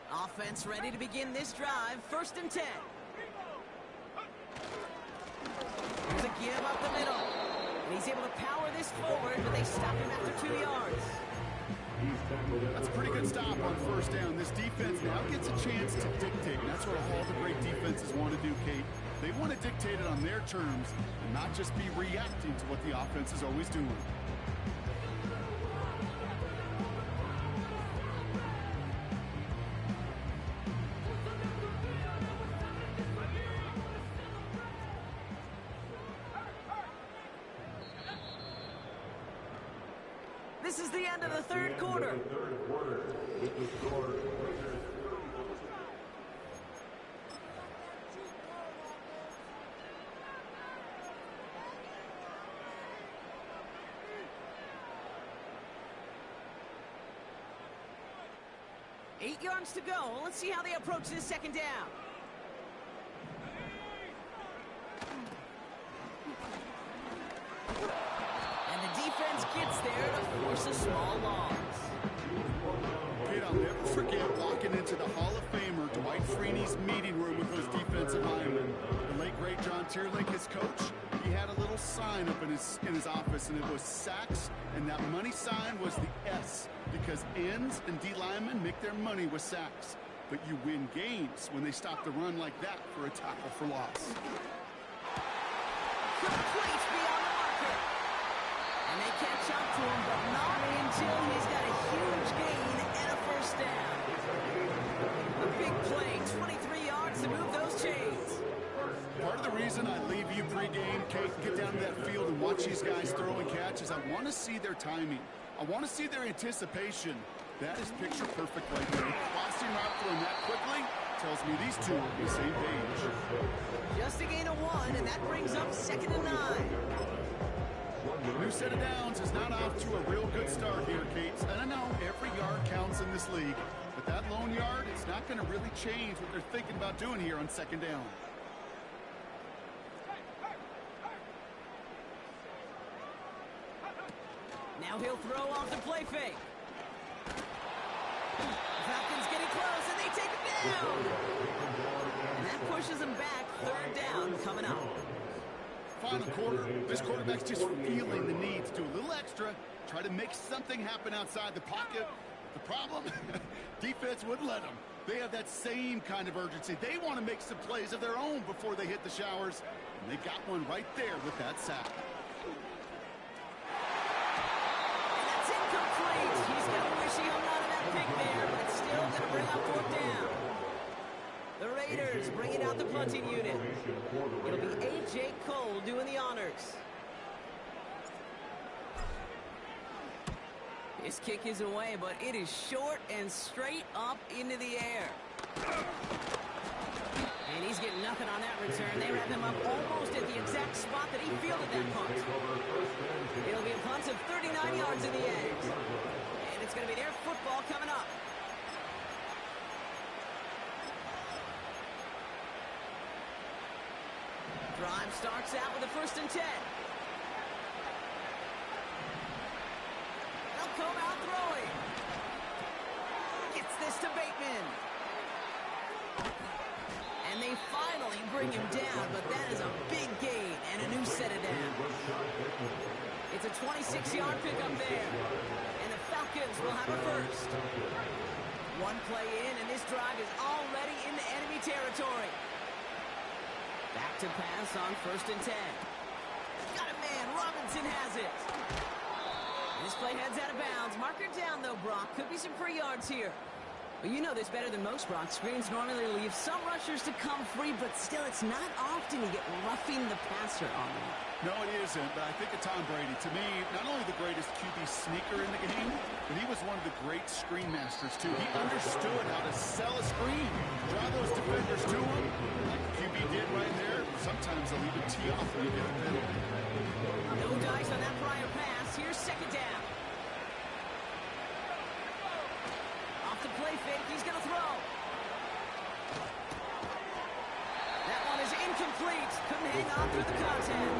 Offense ready to begin this drive. 1st and 10. There's a give up the middle. And he's able to power this forward, but they stop him after 2 yards. That's a pretty good stop on 1st down. This defense now gets a chance to dictate, and that's what all the great defenses want to do, Kate. They want to dictate it on their terms and not just be reacting to what the offense is always doing. This is the end of the third quarter. Third quarter with the score Raiders 30. 8 yards to go. Let's see how they approach this 2nd down. And the defense gets there to force a small loss. Kate, I'll never forget walking into the Hall of Famer Dwight Freeney's meeting room with those defensive linemen. The late, great John Tierlink, his coach, he had a little sign up in his office, and it was sacks, and that money sign was the S, because ends and D linemen make their money with sacks. But you win games when they stop the run like that for a tackle for loss. Complete beyond the marker. And they catch up to him, but not until he's got a huge gain and a 1st down. A big play, 23 yards to move those chains. Part of the reason I leave you pregame, Kate, get down to that field and watch these guys throw and catch is I want to see their timing. I want to see their anticipation. That is picture perfect right there. Crossing route throwing that quickly tells me these two are on the same page. Just a gain of 1, and that brings up 2nd and 9. New set of downs is not off to a real good start here, Kate. And I know every yard counts in this league, but that lone yard, it's not going to really change what they're thinking about doing here on 2nd down. Now he'll throw off the play fake. Falcons getting close, and they take him down. And that pushes him back. 3rd down coming up. Final quarter, this quarterback's just feeling the need to do a little extra, try to make something happen outside the pocket. The problem, defense wouldn't let them. They have that same kind of urgency. They want to make some plays of their own before they hit the showers. And they got one right there with that sack. He's going to wish he hung on to that pick there, but still going to bring up 4th down. The Raiders bringing out the punting unit. It'll be A.J. Cole doing the honors. His kick is away, but it is short and straight up into the air. And he's getting nothing on that return. They wrap him up almost at the exact spot that he fielded that punt. It'll be a punt of 39 yards in the end. And it's going to be their football coming up. Drive starts out with a 1st and 10. They'll come out throwing. Gets this to Bateman. And they finally bring him down, but that is a big gain And a new set of down. It's a 26-yard pickup there. And the Falcons will have a first. One play in, and this drive is already in the enemy territory. Back to pass on 1st and 10. Got a man. Robinson has it. This play heads out of bounds. Marker down, though, Brock. Could be some free yards here. But you know this better than most, Brock. Screens normally leave some rushers to come free, but still, it's not often you get roughing the passer on them. No, it isn't, but I think of Tom Brady. To me, not only the greatest QB sneaker in the game, but he was one of the great screen masters, too. He understood how to sell a screen, draw those defenders to him, like the QB did right there. Sometimes they'll even tee off when you get a penalty. No dice on that prior pass. Here's 2nd down. Off the play fake, he's going to throw. That one is incomplete. Couldn't hang on through the contact.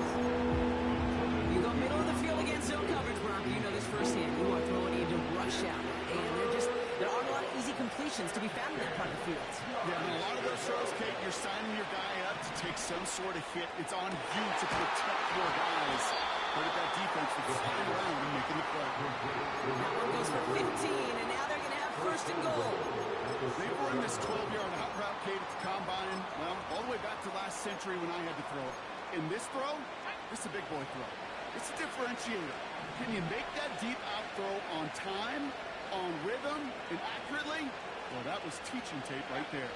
You go middle of the field against zone coverage, Brock. You know this firsthand. You are throwing into rush out. And there aren't a lot of easy completions to be found in that part of the field. Yeah, and a lot of those throws, Kate, you're signing your guy up to take some sort of hit. It's on you to protect your guys. But if that defense would slide around and making the play. That one goes for 15, and now they're going to have 1st and goal. They've run this 12-yard out route, Kate, at the combine, well, all the way back to last century when I had to throw it. In this throw, this is a big boy throw. It's a differentiator. Can you make that deep out throw on time, on rhythm, and accurately? Well, that was teaching tape right there.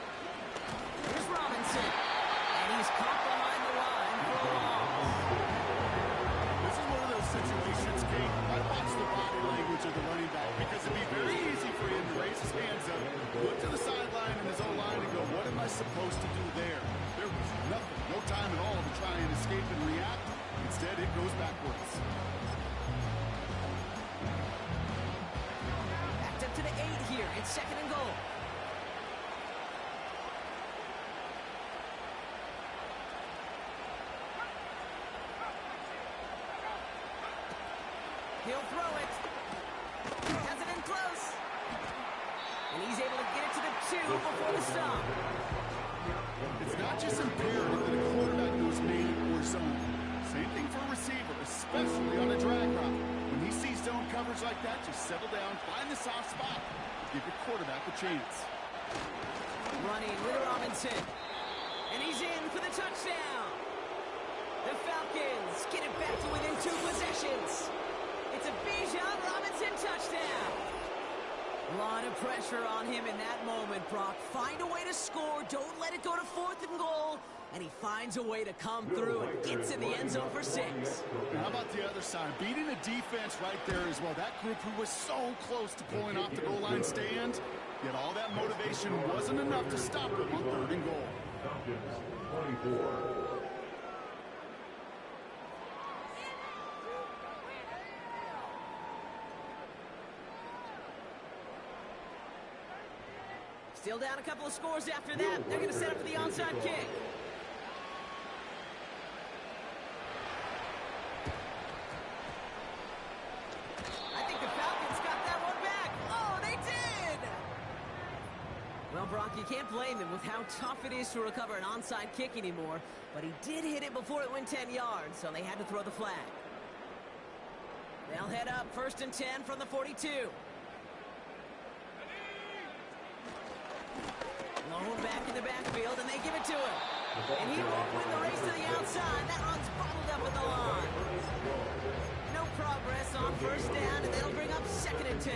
Here's Robinson, and he's caught behind the line for a loss. This is one of those situations, Kate, I watch the body language of the running back because it'd be very easy for him to raise his hands up, look to the sideline in his own line and go, what am I supposed to do there? There was nothing, no time at all to try and escape and react. Instead, it goes backwards. Backed up to the 8 here. It's 2nd and goal. He'll throw it. Has it in close. And he's able to get it to the 2 before the stop. It's not just imperative that a quarterback knows man or zone. Same thing for a receiver, especially on a drag route. When he sees zone coverage like that, just settle down, find the soft spot, give your quarterback a chance. Running with Robinson. And he's in for the touchdown. The Falcons get it back to within 2 possessions. It's a Bijan Robinson touchdown. A lot of pressure on him in that moment, Brock. Find a way to score. Don't let it go to 4th and goal. And he finds a way to come through and gets in the end zone for 6. And how about the other side? Beating a defense right there as well. That group who was so close to pulling off the goal line stand, yet all that motivation wasn't enough to stop them on 3rd and goal. Falcons, 24. Still down a couple of scores after that. They're going to set up for the onside kick. I think the Falcons got that one back. Oh, they did! Well, Brock, you can't blame them with how tough it is to recover an onside kick anymore. But he did hit it before it went 10 yards, so they had to throw the flag. They'll head up 1st and 10 from the 42. Lone back in the backfield, and they give it to him. And he won't win the race to the outside. That run's bottled up at the line. No progress on 1st down, and that'll bring up 2nd and 10.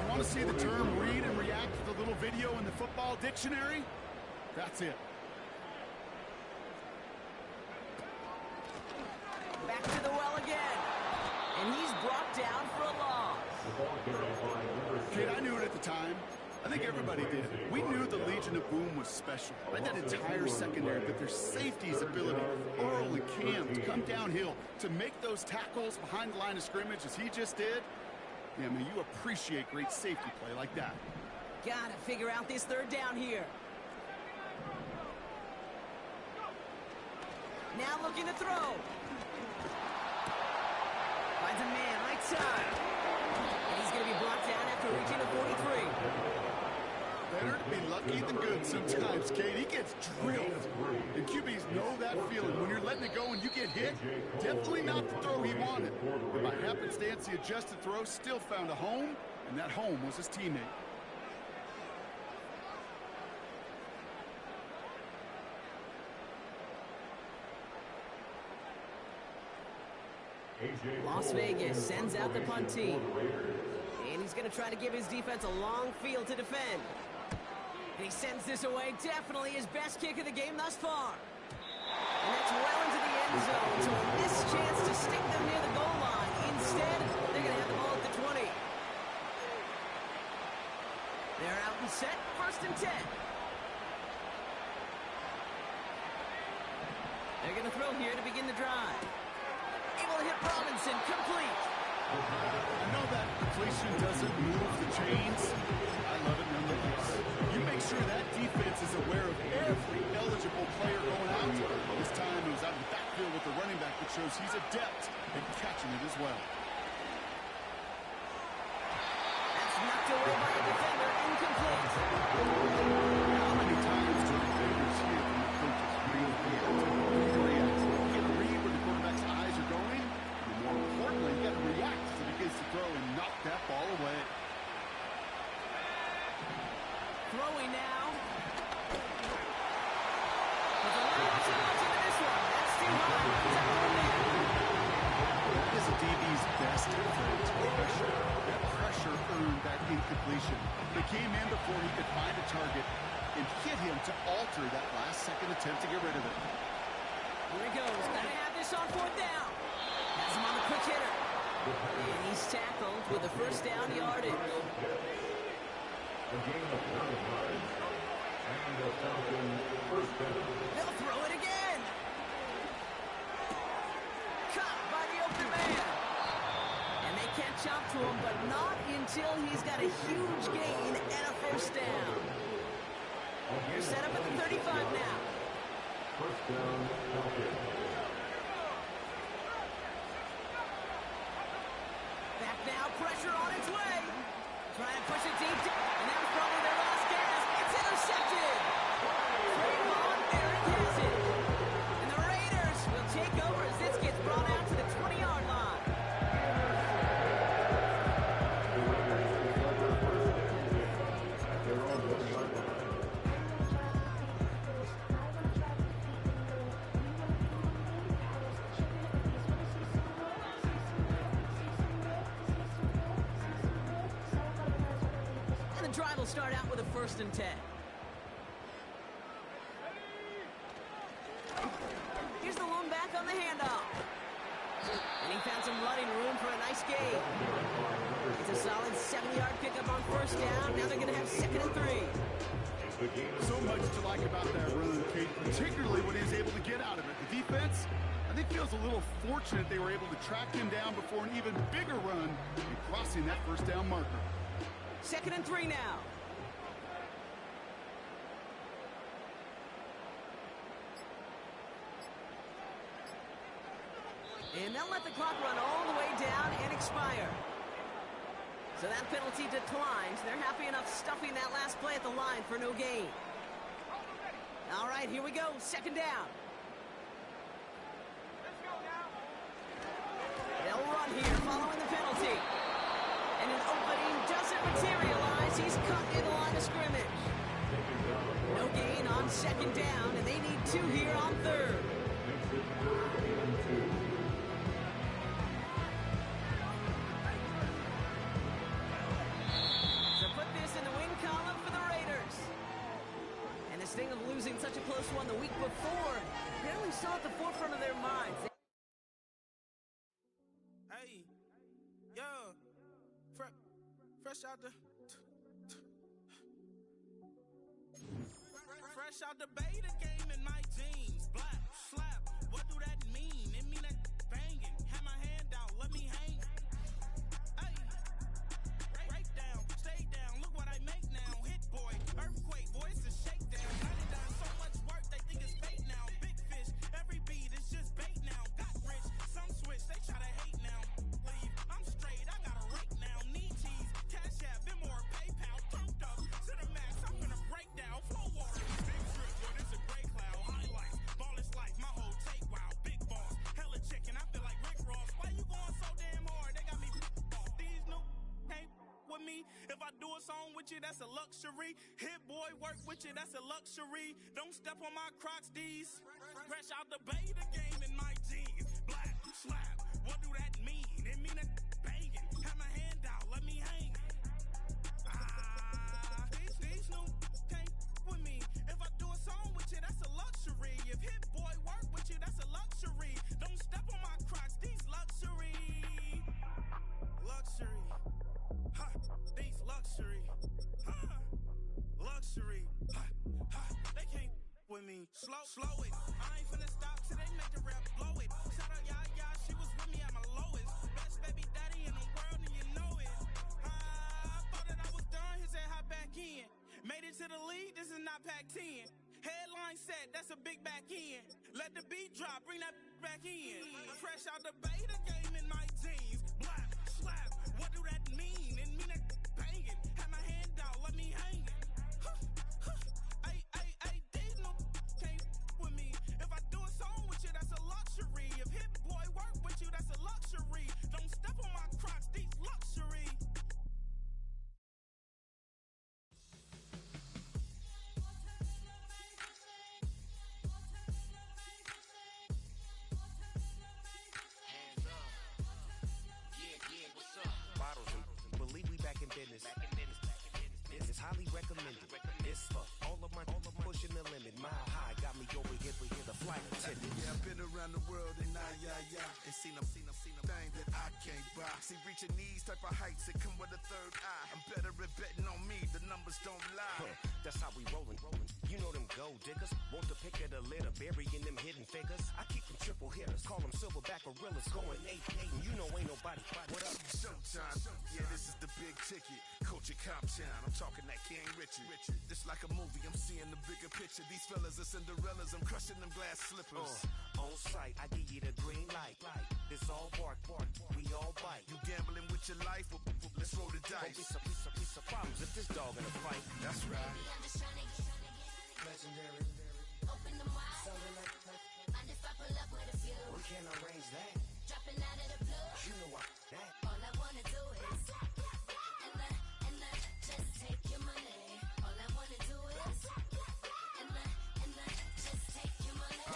You want to see the term read and react to the little video in the football dictionary? That's it. Back to the well again. And he's brought down for a loss. Kid, I knew it at the time. I think everybody did. We knew the Legion of Boom was special. Right, that entire secondary, that their safety's ability, Earl and Cam, to come downhill, to make those tackles behind the line of scrimmage as he just did. Yeah, I mean, you appreciate great safety play like that. Gotta figure out this 3rd down here. Now looking to throw. Finds a man right side. And he's going to be brought down after reaching the 43. Better to be lucky than good sometimes, Kate. He gets drilled. And And QBs know that feeling. When you're letting it go and you get hit, definitely not the throw he wanted. But by happenstance, the adjusted throw still found a home, and that home was his teammate. Las Vegas sends out the punt team. And he's going to try to give his defense a long field to defend. And he sends this away, definitely his best kick of the game thus far. And that's well into the end zone, so a missed chance to stick them near the goal line. Instead, they're going to have the ball at the 20. They're out and set, 1st and 10. They're going to throw here to begin the drive. Able to hit Robinson, complete. I know that completion doesn't move the chains. I love it nonetheless. You make sure that defense is aware of every eligible player going out. This time it was out of the backfield with the running back, that shows he's adept at catching it as well. That's knocked away by a defender, incomplete. How many times do the defenders hear from the coaches? React. Get a read where the quarterback's eyes are going. And more importantly, you got to react as he begins to throw and knock that ball away. Throwing now. There's a lot too much into this one. That's too high. That is a DB's best friend to pressure. That pressure earned that incompletion. They came in before he could find a target and hit him to alter that last-second attempt to get rid of it. Here he goes. Gotta have this on 4th down. Has him on the quick hitter. And he's tackled with a 1st down yardage. A game of 9 yards. And the Falcon 1st down. They'll throw it again. Caught by the open man. And they catch up to him, but not until he's got a huge gain and a 1st down. You're set up at the 35 now. 1st down, Falcon. Back now, pressure on its way. Trying to push it deep, and that was probably their last gas. It's intercepted. Trayvon Merrick has it. And the Raiders will take over as this gets brought out to the 20-yard line. And the drive will start out with a 1st and 10. Here's the lone back on the handoff. And he found some running room for a nice gain. It's a solid 7-yard pickup on 1st down. Now they're going to have 2nd and 3. So much to like about that run, Kate, particularly when he was able to get out of it. The defense, I think, feels a little fortunate they were able to track him down before an even bigger run and crossing that 1st down marker. 2nd and 3 now. And they'll let the clock run all the way down and expire. So that penalty declines. They're happy enough stuffing that last play at the line for no gain. All right, here we go. 2nd down. They'll run here following the penalty. And an opening doesn't materialize. He's cut near the line of scrimmage. No gain on 2nd down, and they need 2 here on 3rd. So put this in the win column for the Raiders. And this thing of losing such a close one the week before apparently still at the forefront of their minds. Hey, yo, fresh out the beta game in my jeans. Black, slap, what do that mean? It mean that banging. Have my hand out, let me hang. Hey, break down, stay down, look what I make now. Hit boy, earthquake, voice is shakedown. I done done so much work, they think it's fake now. Big fish, every beat is just bait now. Got rich, some switch, they try to hate now. Leave, I'm straight, I got a rake now. Need cheese, cash app, been more PayPal. Turned up, to the max, I'm gonna break down. Flow water, big trip, but it's a gray cloud. Highlights, with you, that's a luxury. Hit boy, work with you, that's a luxury. Don't step on my Crocs, D's. Fresh out the bay, the game in my jeans. Black, slap, what do that mean? It mean that banging. Have my hand out, let me hang. These new can't with me. If I do a song with you, that's a luxury. If Hit Boy work with you, that's a luxury. Don't step on my Crocs, these luxury. Luxury. Ha, these luxury. Ha, luxury. Ha, ha, they can't with me. Slow it. I ain't finna stop till they make the rap blow it. Shout out, yeah, she was with me at my lowest. Best baby daddy in the world, and you know it. I thought that I was done, he said hop back in. Made it to the league, this is not Pac-10. Headline set, that's a big back end. Let the beat drop, bring that back in. Fresh out the bay, the game in my jeans. Black, slap, what do that mean? It mean that banging. Have my hand out, let me hang it. Ay, these no can't with me. If I do a song with you, that's a luxury. If Hit Boy work with you, that's a luxury. Don't step on my Crocs, these luxury. Bottles and believe we back in business. It's highly recommended. It's for all of my pushing the limit. Mile high got me over here for the flight attendant. Yeah, I've been around the world and and seen them thing that I can't buy. See, reaching these type of heights, it come with a third eye. I'm better at betting on me, the numbers don't lie. That's how we rollin'. You know them gold diggers, want to pick at a litter, burying them hidden figures. I keep them triple hitters, call them silverback gorillas, going 8-8, and you know ain't nobody. What up? Showtime, yeah, this is the big ticket. Coach at Comptown, I'm talking that King Richard. This like a movie, I'm seeing the bigger picture. These fellas are Cinderellas, I'm crushing them glass slippers. On sight, I give you the green light. This all bark, we all bite. You gambling with your life, let's roll the dice. Don't be piece of problems if this dog in a fight. That's right. Baby, I'm just trying to get Legendary. open them wide. Something like And if I pull up with a few, we can't arrange that. dropping out of the blue. You know what that. All I wanna do is and just take your money. All I wanna do is and just take your money.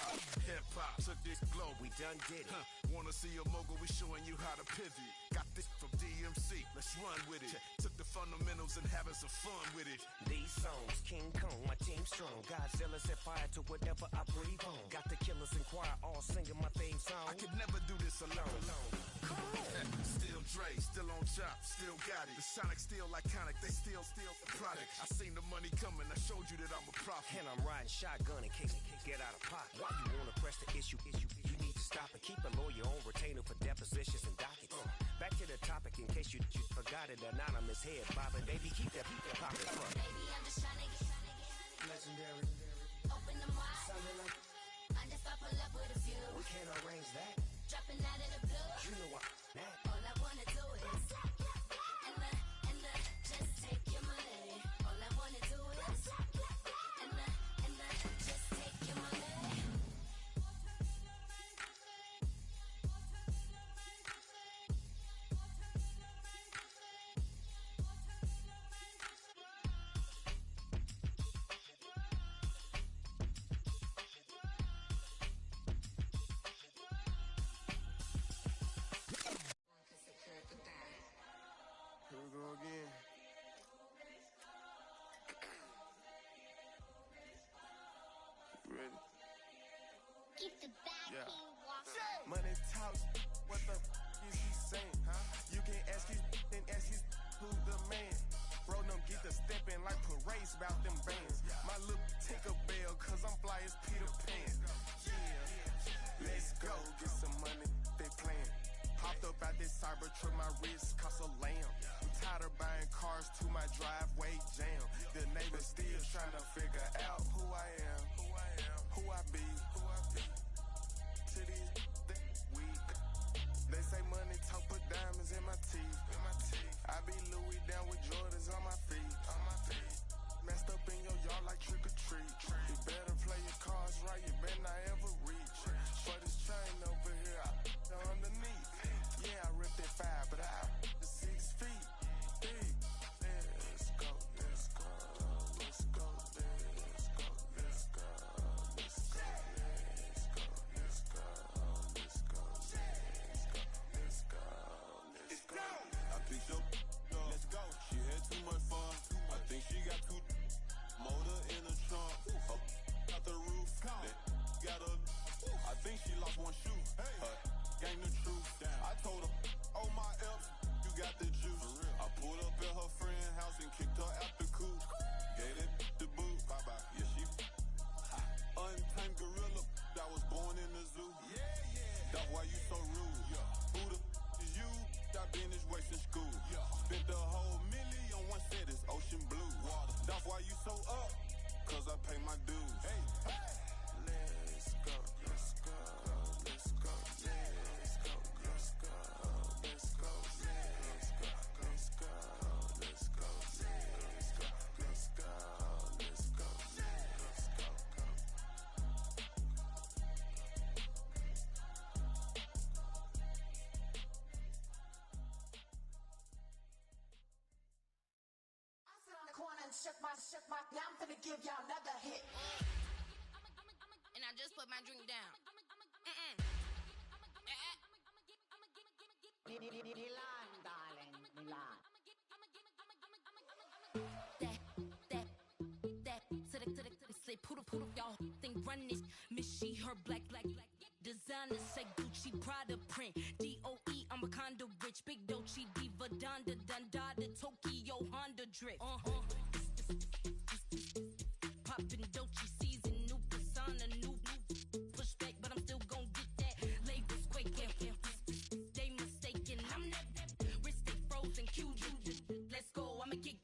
Hip-hop took this globe. We done did it. Wanna see a mogul, we showing you how to pivot. Got this from DMC, let's run with it. Took the fundamentals and having some fun with it. These songs, King Kong, my team strong. Godzilla set fire to whatever I breathe on. Got the killers in choir all singing my theme song. I could never do this alone. Still Dre, still on top, still got it. The Sonic still iconic, they still the product. I seen the money coming, I showed you that I'm a prophet. And I'm riding shotgun in case it get out of pocket. Why you wanna press the issue? You need to stop and keep a lawyer on retainer for depositions and dockets. Back to the topic in case you forgot it. Anonymous head bobbing, baby, keep that poppin' front. Baby, I'm just trying to get Legendary. open them wide. Something like And if I pull up with a few, we can't arrange that. dropping out of the blue. You know what that. All I wanna do is and just take your money. All I wanna do is and just take your money. Here we go again. Ready? Keep the back Yeah. walking. Money talks, what the is he saying? Huh? You can ask his, then ask his who's the man. Bro, them get the steppin' like parades about them bands. My little Tinkerbell, cause I'm fly as Peter Pan. Yeah, let's go, get some money, they playin'. Hopped up out this Cybertruck, my wrist cost a lamb. I'm tired of buying cars to my driveway jam. The neighbors still trying to figure out who I am, who I be. To these weak. They say money talk, put diamonds in my teeth. I be Louis down with Jordans on my feet. Messed up in your yard like trick or treat. You better play your cards right, you better not ever reach. For this chain over here, I underneath. Yeah, I ripped it 5, but I 6 feet deep. Let's go, yeah. lost one shoe. Gang the truth. I told her, oh my F's, you got the juice. I pulled up at her friend's house and kicked her out the coop. Gave that the boot. Bye bye. Yeah, she untamed gorilla that was born in the zoo. That's why you so rude. Who the is you? That been this way since school. Spent the whole million on one set, it's ocean blue. That's why you so up, cause I pay my dues. Hey, hey. Let's go, let's go, let's go, let's go, let's go, let's go, let's go, let's go, let's go, let's go, let's go, let's go, let's go, go. Shook my, now I'm finna give y'all another hit. And I just put my drink down. Milan, darling, Milan. That, say poodle, y'all think run this. Miss she, her black, designer, say Gucci, Prada print. DOE, I'm a condo rich. Big Dolce, Diva, Donda, Dundada, Tokyo, Honda drip. Poppin' Dolce season, new persona, new pushback, but I'm still gon' get that. Labels quaking, they mistaken. I'm that wrist stay frozen, cue you. Let's go, I'ma get.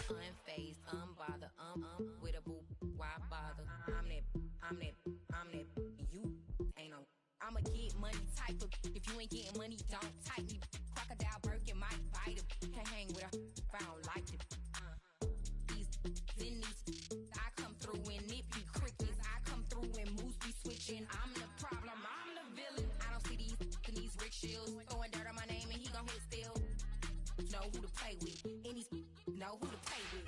Unfazed, unbothered, with a boo, why bother? I'm that, you ain't no. I'ma get money type of, if you ain't getting money, don't type me. Crocodile Birkin might bite him. Can't hang with her if I don't like it. These, I come through in nippy crickets. I come through when moves be switching. I'm the problem, I'm the villain. I don't see these rickshaws throwing dirt on my name and he gon' hit still. Know who to play with, and these know who to play with.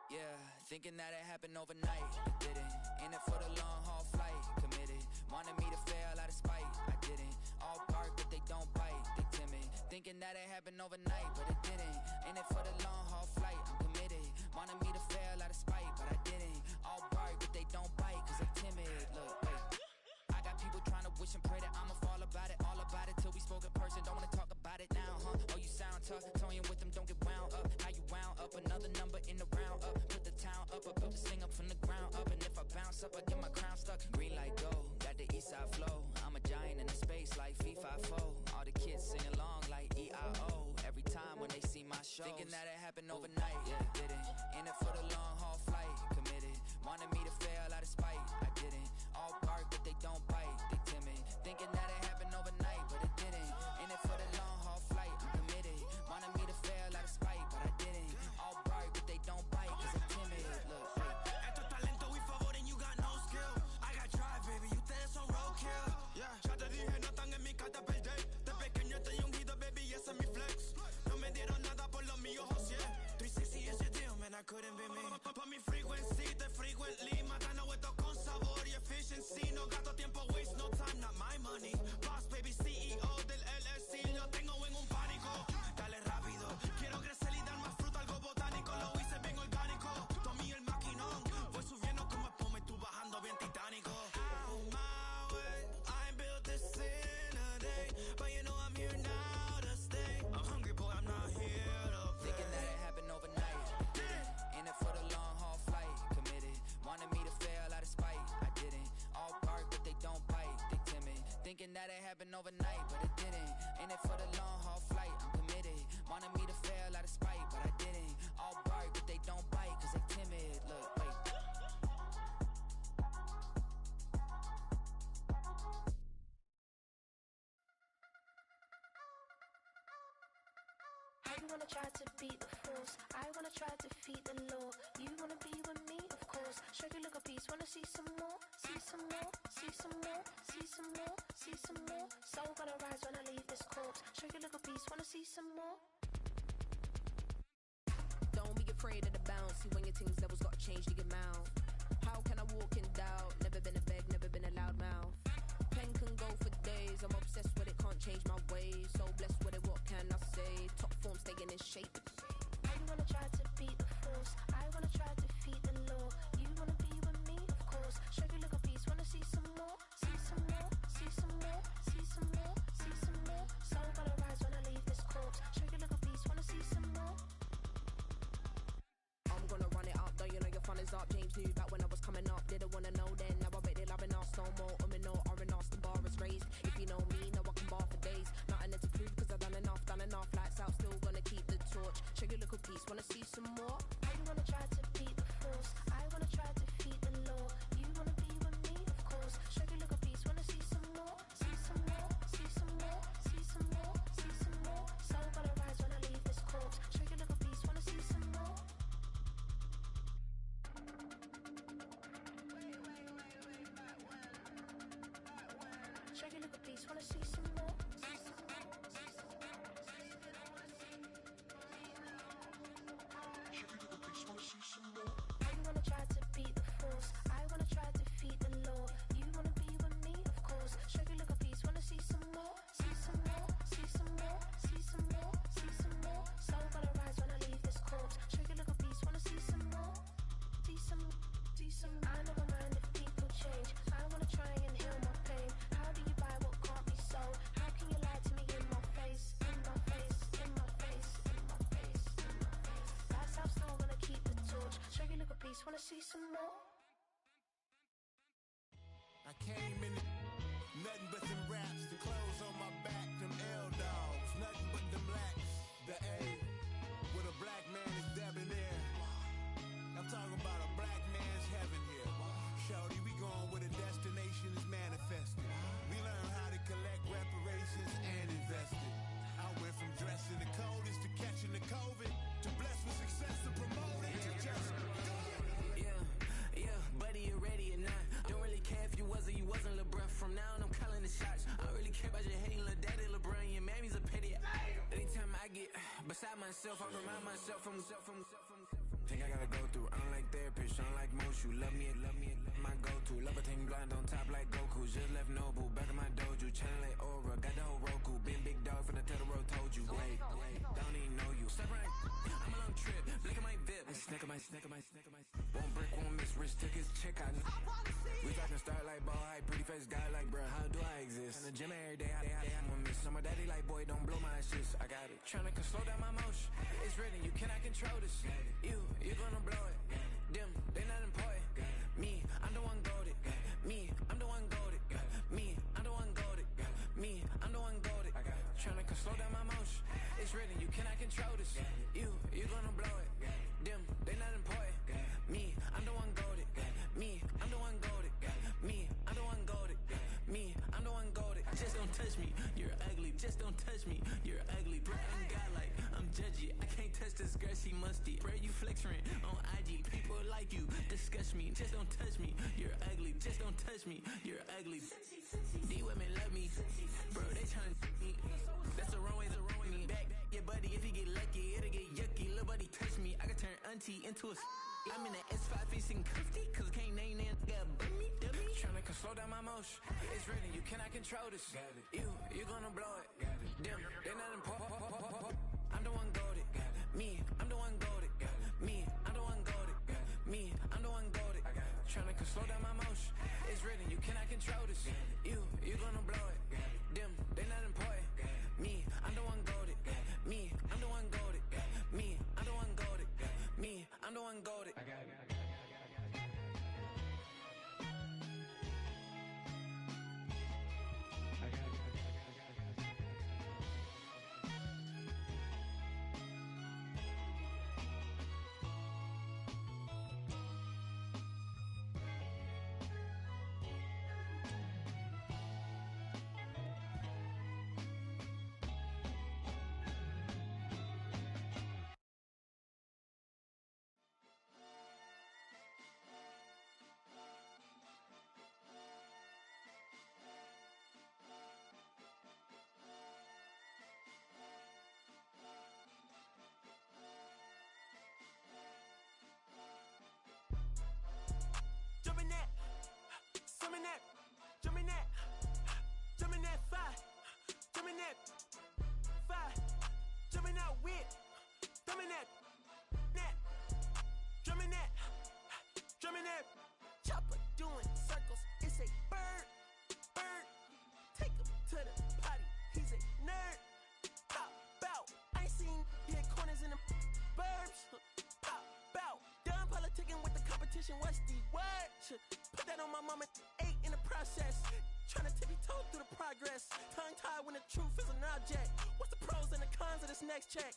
Yeah, thinking that it happened overnight, it didn't. In it for the long haul flight, committed. Wanted me to fail out of spite, I didn't. All bark but they don't bite, they timid. Thinking that it happened overnight, but it didn't. In it for the long haul flight, I'm committed. Wanted me to fail out of spite, but I didn't. All bark but they don't bite, cause they timid. Look, wait, I got people trying to wish and pray that I'ma fall about it. All about it till we spoke in person, don't wanna talk about it now, huh? Oh, you sound tough, toying with them, don't get wound up. How you wound up, another number in the round up. Put the town up, I built this thing up from the ground up. And if I bounce up, I get my crown stuck. Green light go, got the east side flow. I'm a giant in the space like FIFA4. All the kids sing along like EIO. Every time when they see my show, In it for the long haul flight, I'm committed. Wanted me to fail out of spite, but I didn't. All bark, but they don't bite, cause they timid. Look, wait. I wanna try to beat the force. I wanna try to defeat the law. You wanna be with me, of course. Show you look a piece. Wanna see some more? See some more? See some more? See some more? See some more? Soul gonna rise when I leave this corpse. Show you look a piece. Wanna see some more? Don't be afraid of the bounce. See when your things levels gotta change to your mouth. How can I walk in doubt? Never been a beg, never been a loud mouth. Pen can go for days. I'm obsessed with it, can't change my ways. So blessed with it, what can I say? Top form staying in shape. I wanna try to beat the force. I wanna try to defeat the law. You wanna be with me, of course. Show you look a piece. Wanna see some more? See some more? See some more? See some more? See some more? Soul gonna rise when I leave this corpse. Show you look a piece. Wanna see some more? I'm gonna run it up, though you know your fun is up. James knew back when I was coming up. Didn't wanna know then. Now I bet they loving us no more. No R&R's, the bar is raised. If you know me, now I can bar for days. Nothing there to prove cause I've done enough. Lights out, still gonna keep the torch. Show you little piece, wanna see some more? I wanna try to beat the force. I wanna try to defeat the law. You wanna be with me, of course. Show you look a piece. Wanna see some more? See some more? See some more? See some more? See some more? Soul gonna rise when I leave this corpse. Show you look a piece. Wanna see some more? Show you look a piece. Wanna see some more? I wanna try to beat the force. I wanna try to defeat the law. You wanna be with me, of course. Show you look a piece. Wanna see some more? See some more? See some more? See some more? See some more? Soul gonna rise when I leave this corpse. Show you look a piece. Wanna see some more? See some? See some? I never mind if people change. I wanna try and heal my pain. How do you buy what can't be sold? How can you lie to me in my face? In my face? In my face? In my face? In my face? That's how still gonna keep the torch. Show you look a piece. Wanna see some more? I came in nothing but them raps, the clothes on my back, them L dogs, nothing but them blacks. The A with a black man is debonair. I'm talking about a black man's heaven here. Shorty, we going where the destination is manifested. We learn how to collect reparations and invest it. I went from dressing the coldest to catching the COVID, to blessed with success to promote it, to just Yeah, buddy, you ready or not? Don't really care if you was or you wasn't LeBron. From now on, I'm calling the shots. I don't really care about your hating little daddy LeBron. Your mammy's a petty. Anytime I get beside myself, I remind myself from think I gotta go through. I don't like therapists, I don't like most. You love me, my go-to. Love a thing blind on top like Goku. Just left Noble, back in my dojo. Channel like Aura, got the whole Roku. Been big dog from the Totoro, told you. Wait, don't even know you. Step right, I'm a long trip. Look at my VIP. Snicker my. One brick, one miss. Rich took his check out. We talking start like ball high, pretty face guy like, bruh, how do I exist? In the gym every day, I'm a miss. My daddy like, boy, don't blow my shit. I got it. Tryna slow down my motion. It's written, you cannot control this. You gonna blow it. Them, they not important. Me, I'm the one goated. Me, I'm the one goated. Me, I'm the one goated. Me, I'm the one goated. Tryna slow down my motion. It's written, you cannot control this. You gonna blow it. Them, they not important. Me, I'm the one goated. Me, I'm the one goated. Me, I'm the one goated. Me, I'm the one goated. Just don't touch me, you're ugly. Just don't touch me, you're ugly. Bro, I'm godlike, I'm judgy. I can't touch this girl, she musty. Bro, you flexing on IG. People like you disgust me. Just don't touch me, you're ugly. Just don't touch me, you're ugly. These women love me, bro. They tryna me. That's the wrong way. Back your buddy, if he get lucky, it'll get yucky. Little buddy touch me, I can turn auntie into a. I'm in the S5 facing comfy, cause I can't name that dummy. Tryna slow down my motion. It's written, you cannot control this. You gonna blow it. Them, they're not important. I'm the one goated. Me, I'm the one goated. Me, I'm the one goated. Me, I'm the one goated. Tryna slow down my motion. It's written, you cannot control this. You gonna blow it. Them, they're not important. Me, I'm the one goated. Me, I'm the one goated. Me, I'm the one goated. Me, I'm the one goated. Jumping that fire, jumping out with, drumming that, drumming that, drumming that. Chopper doing circles, it's a bird. Take him to the potty, he's a nerd. Pop out, I ain't seen hit corners in the burbs. Pop out, done politicking with the competition, what's the word? Put that on my mama, 8 in the process. Trying to tippy-toe through the progress. Tongue-tied when the truth is an object. What's the pros and the cons of this next check?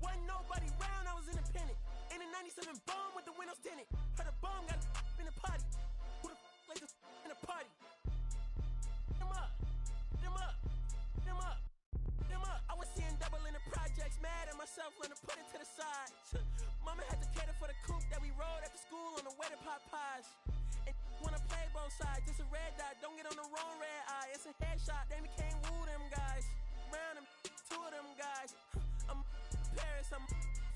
Wasn't nobody round, I was independent. In a 97 bomb with the windows tinted. Heard a bomb got in the potty. Who the like this in the party? Them up, them up, them up, them up. I was seeing double in the projects, mad at myself, learn to put it to the side. Mama had to cater for the coupe that we rode after school on the way to Popeyes. And wanna play both sides, it's a red dot, don't get on the wrong red eye. It's a headshot, they can't woo them guys. Round them, 2 of them guys. I'm Paris, I'm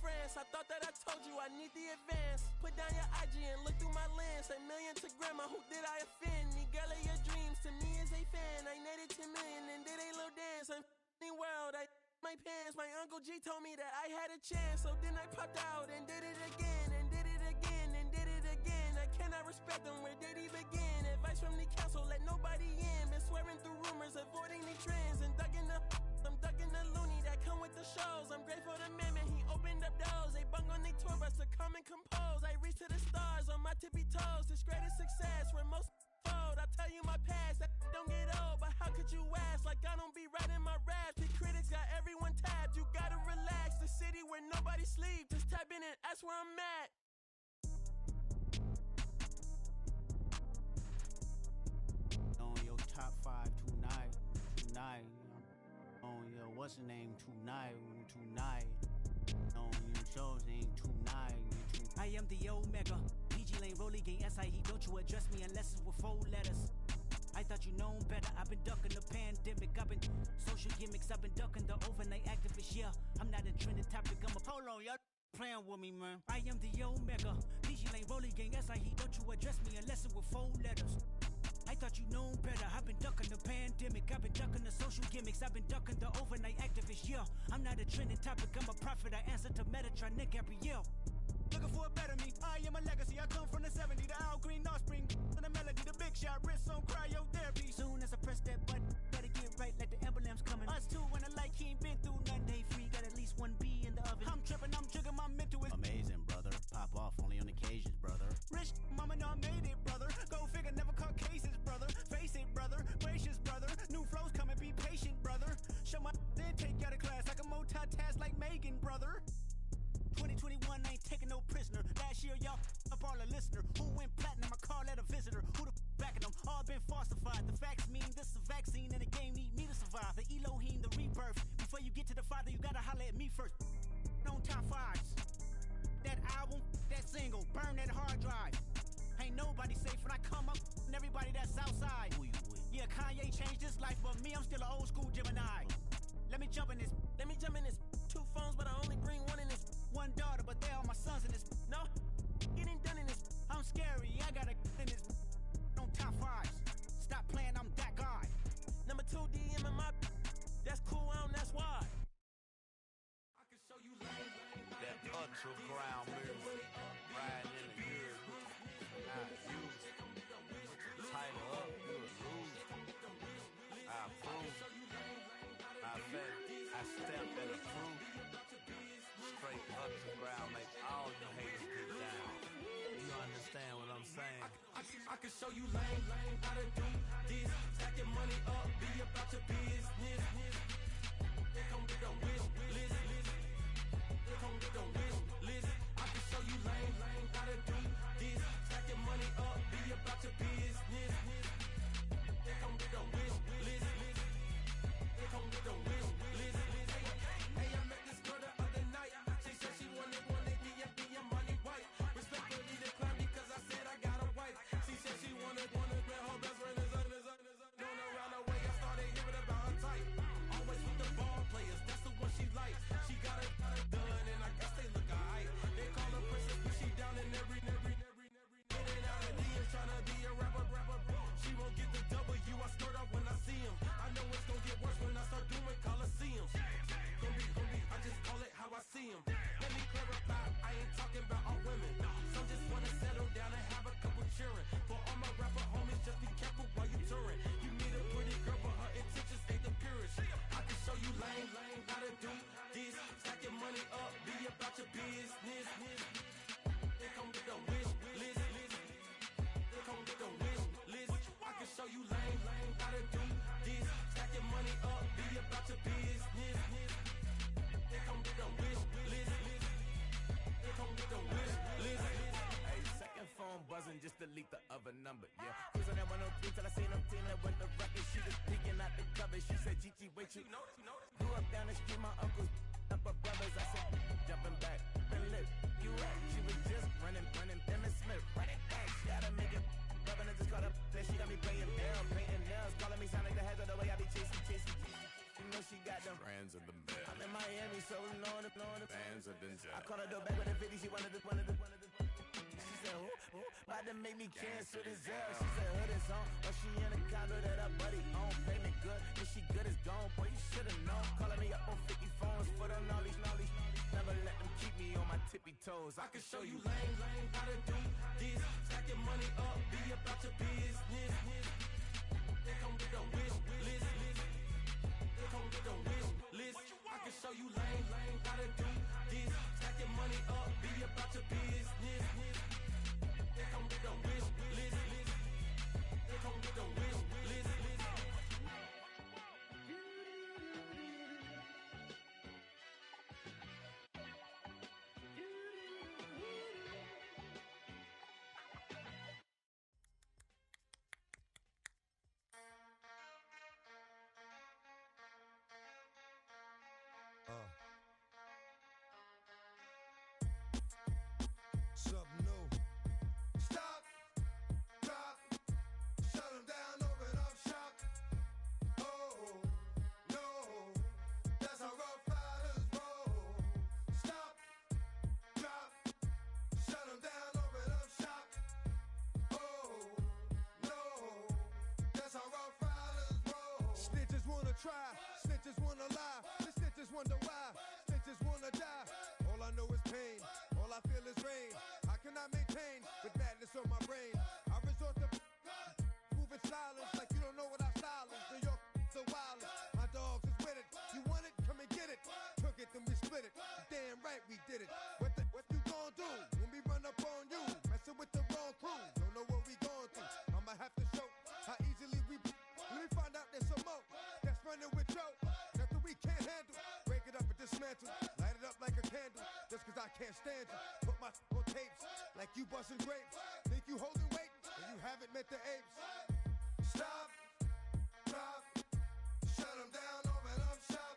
France. I thought that I told you I need the advance. Put down your IG and look through my lens. A million to grandma, who did I offend? The girl of your dreams to me is a fan. I netted 10 million and did a little dance. I'm f***ing world, I my pants. My Uncle G told me that I had a chance. So then I popped out and did it again. And did it again and did it again. I cannot respect them, where did he begin? Advice from the council, let nobody in. Been swearing through rumors, avoiding the trends. And I'm ducking the loony that come with the shows. I'm grateful to man, he opened up doors. They bung on they tour bus to come and compose. I reach to the stars on my tippy toes. This greatest success where most fold. I tell you my past, that don't get old. But how could you ask like I don't be writing my raps? The critics got everyone tabbed. You gotta relax. The city where nobody sleeps. Just type in and ask where I'm at. On your top 5 tonight. On your what's the name tonight. On your shows ain't tonight. I am the Omega. PG Lane, Rolly Gang, SIE. Don't you address me unless it's with 4 letters. I thought you known better. I've been ducking the pandemic. I've been social gimmicks. I've been ducking the overnight activists. Yeah, I'm not a trending topic. I'm a hold on, y'all playing with me, man. I am the Omega. PG Lane, Rolly Gang, SIE. Don't you address me unless it's with 4 letters. I thought you known better. I've been ducking the pandemic. I've been ducking the social gimmicks. I've been ducking the overnight activists. Yeah, I'm not a trending topic. I'm a prophet. I answer to Metatron, Nick Gabrielle. Looking for a better me. I am a legacy. I come from the 70s. The Al Green offspring. And the melody. The big shot. Wrist on cryotherapy. Soon as I press that button, better get right like the emblem's coming. Us two when the light he ain't been through none. Day free. Got at least 1 B in the oven. I'm tripping. I'm triggering. My mental is amazing, brother. Pop off only on occasions, brother. Rich mama know I made it, brother. Go figure, never caught cases, brother. Face it, brother. Gracious, brother. New flows coming, be patient, brother. Show my then take you out of class like a multitask like Megan, brother. 2021 ain't taking no prisoner. Last year, y'all up all a listener. Who went platinum? I call that a visitor. Who the backing them? All been falsified. The facts mean this is a vaccine and the game need me to survive. The Elohim, the rebirth. Before you get to the Father, you gotta holler at me first. On top 5s. That album, that single, burn that hard drive. Ain't nobody safe when I come up and everybody that's outside. Who you with? Yeah, Kanye changed his life, but me, I'm still an old school Gemini. Let me jump in this. 2 phones, but I only bring 1 in this. 1 daughter, but they all my sons in this. No, getting done in this. I'm scary, I got a in this. On top 5s. Stop playing, I'm that guy. Number 2 DM in my. That's cool, I don't, that's why. I can show you that underground music. Riding in the year. I use it. Tighten up, you'll lose. I approve. I bet I step and approve. Straight underground, make all you haters get down. You understand what I'm saying? I can show you lame, how to do this. Stacking money up, be about your business. They come with a wish list. They come with a wish list. I can show you lame, how to do this. Stacking money up, be about your business. They come with a wish list. They come with a wish list. Hey, I met this girl the other night. She said she wanted me and be a money white. Respectfully declined because I said I got a wife. She said she wanted her best friend is known around the way. I started hearing about her type. Always about your business. They come with the wish list. They come with the wish list. I can show you lame how to do this. Stack your money up, be about your business. They come with the wish list. They come with the wish list. Hey, second phone buzzing, just delete the other number, yeah. Cruising at 103 till I seen them teen that went the record. She was peeking out the cover. She said, Gigi, wait, you grew up down the street, my uncles up her brothers. I said, jumping back, and lip, you at? She was just running, Emmitt Smith, run it back. She had to make it, rubbing it, just caught up. Then she got me playing down, painting nails, calling me Sonic the Hedgehog, the way I be chasing. You know she got them Brands of the best. I'm in Miami, so knowing the Bands of the I caught her door back with a 50, she wanted the. She said, who? About to make me cancel this L. She said, hood is on, but she in a condo that her buddy own. Payment good, if she good is gone, boy, you should've known. Calling me up on 50 phones, foot on all these. Never let them keep me on my tippy toes. I can show you lame how to do this. Stack your money up, be about your business. They come with the wish list. They come with the wish list. I can show you lame how to do this. Stack your money up, be about your business. They come with the wish list. They come with the wish list. Something new. Stop, drop, shut 'em down, open up shop. Oh, no, that's how Rough Riders roll. Stop, drop, shut 'em down, open up shop. Oh, no, that's how Rough Riders roll. Snitches wanna try, snitches wanna lie, the snitches wonder why, snitches wanna die. All I know is pain, all I feel is rain. How can I maintain with madness on my brain? I resort to moving silence like you don't know what I style is. New York, the wildest. My dogs is with it. You want it? Come and get it. Took it, then we split it. Damn right we did it. What you gon' do when we run up on you? Messing with the wrong crew. Don't know what we going through. I'ma have to show how easily we. Let me find out there's some more that's running with Joe. Nothing we can't handle. Break it up and dismantle. Light it up like a candle. Just cause I can't stand you. Put my on tapes like you busting grapes. Think you holding weight and you haven't met the apes. Stop, drop, shut 'em down, open up shop.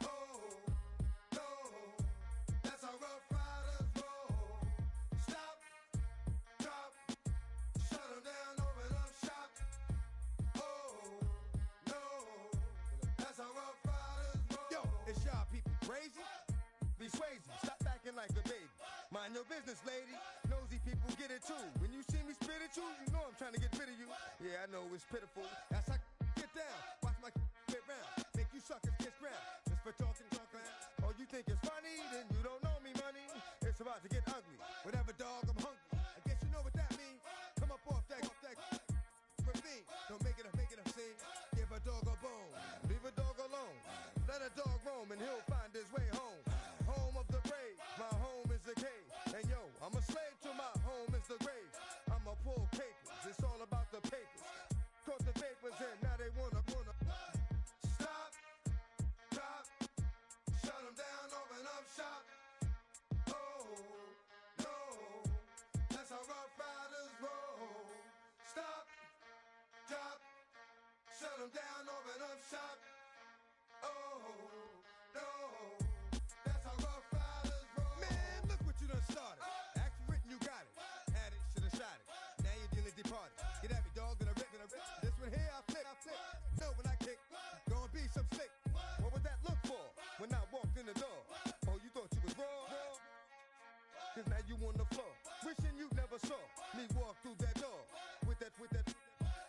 Oh, no, that's how Rough Riders roll. Stop, drop, shut 'em down, open up shop. Oh, no, that's how Rough Riders roll. Yo, it's y'all people crazy? Be swayzy, stop acting like a baby. Mind your business, lady. Nosy people get it too. When you see me spit at you, you know I'm trying to get rid of you. Yeah, I know it's pitiful. That's how get down. Watch my get round. Make you suckers kiss ground. Just for talking. Oh, you think it's funny? Then you don't know me, money. It's about to get ugly. Whatever, dog, I'm hungry. I guess you know what that means. Come up off that ravine. Don't make it a scene. Give a dog a bone. Leave a dog alone. Let a dog roam and he'll find his way home. Home of the brave. My home is the cave. And yo, I'm a slave to my home is the grave. I'ma pull papers. It's all about the papers. Caught the papers and now they wanna stop, drop, shut 'em down, open up shop. Oh, no, that's how Rough Riders roll. Stop, drop, shut 'em down, open up shop. Oh, no, that's how Rough Riders roll. Man, look what you done started. Act written, you got it. Had it, shoulda shot it. Now you're dealing departed. Get at me, dog, that I rip. This one here, I flip. No, when I kick, gonna be some slick. What would that look for when I walked in the door? Oh, you thought you was raw? Cause now you on the floor. Wishing you never saw me walk through that door. With that.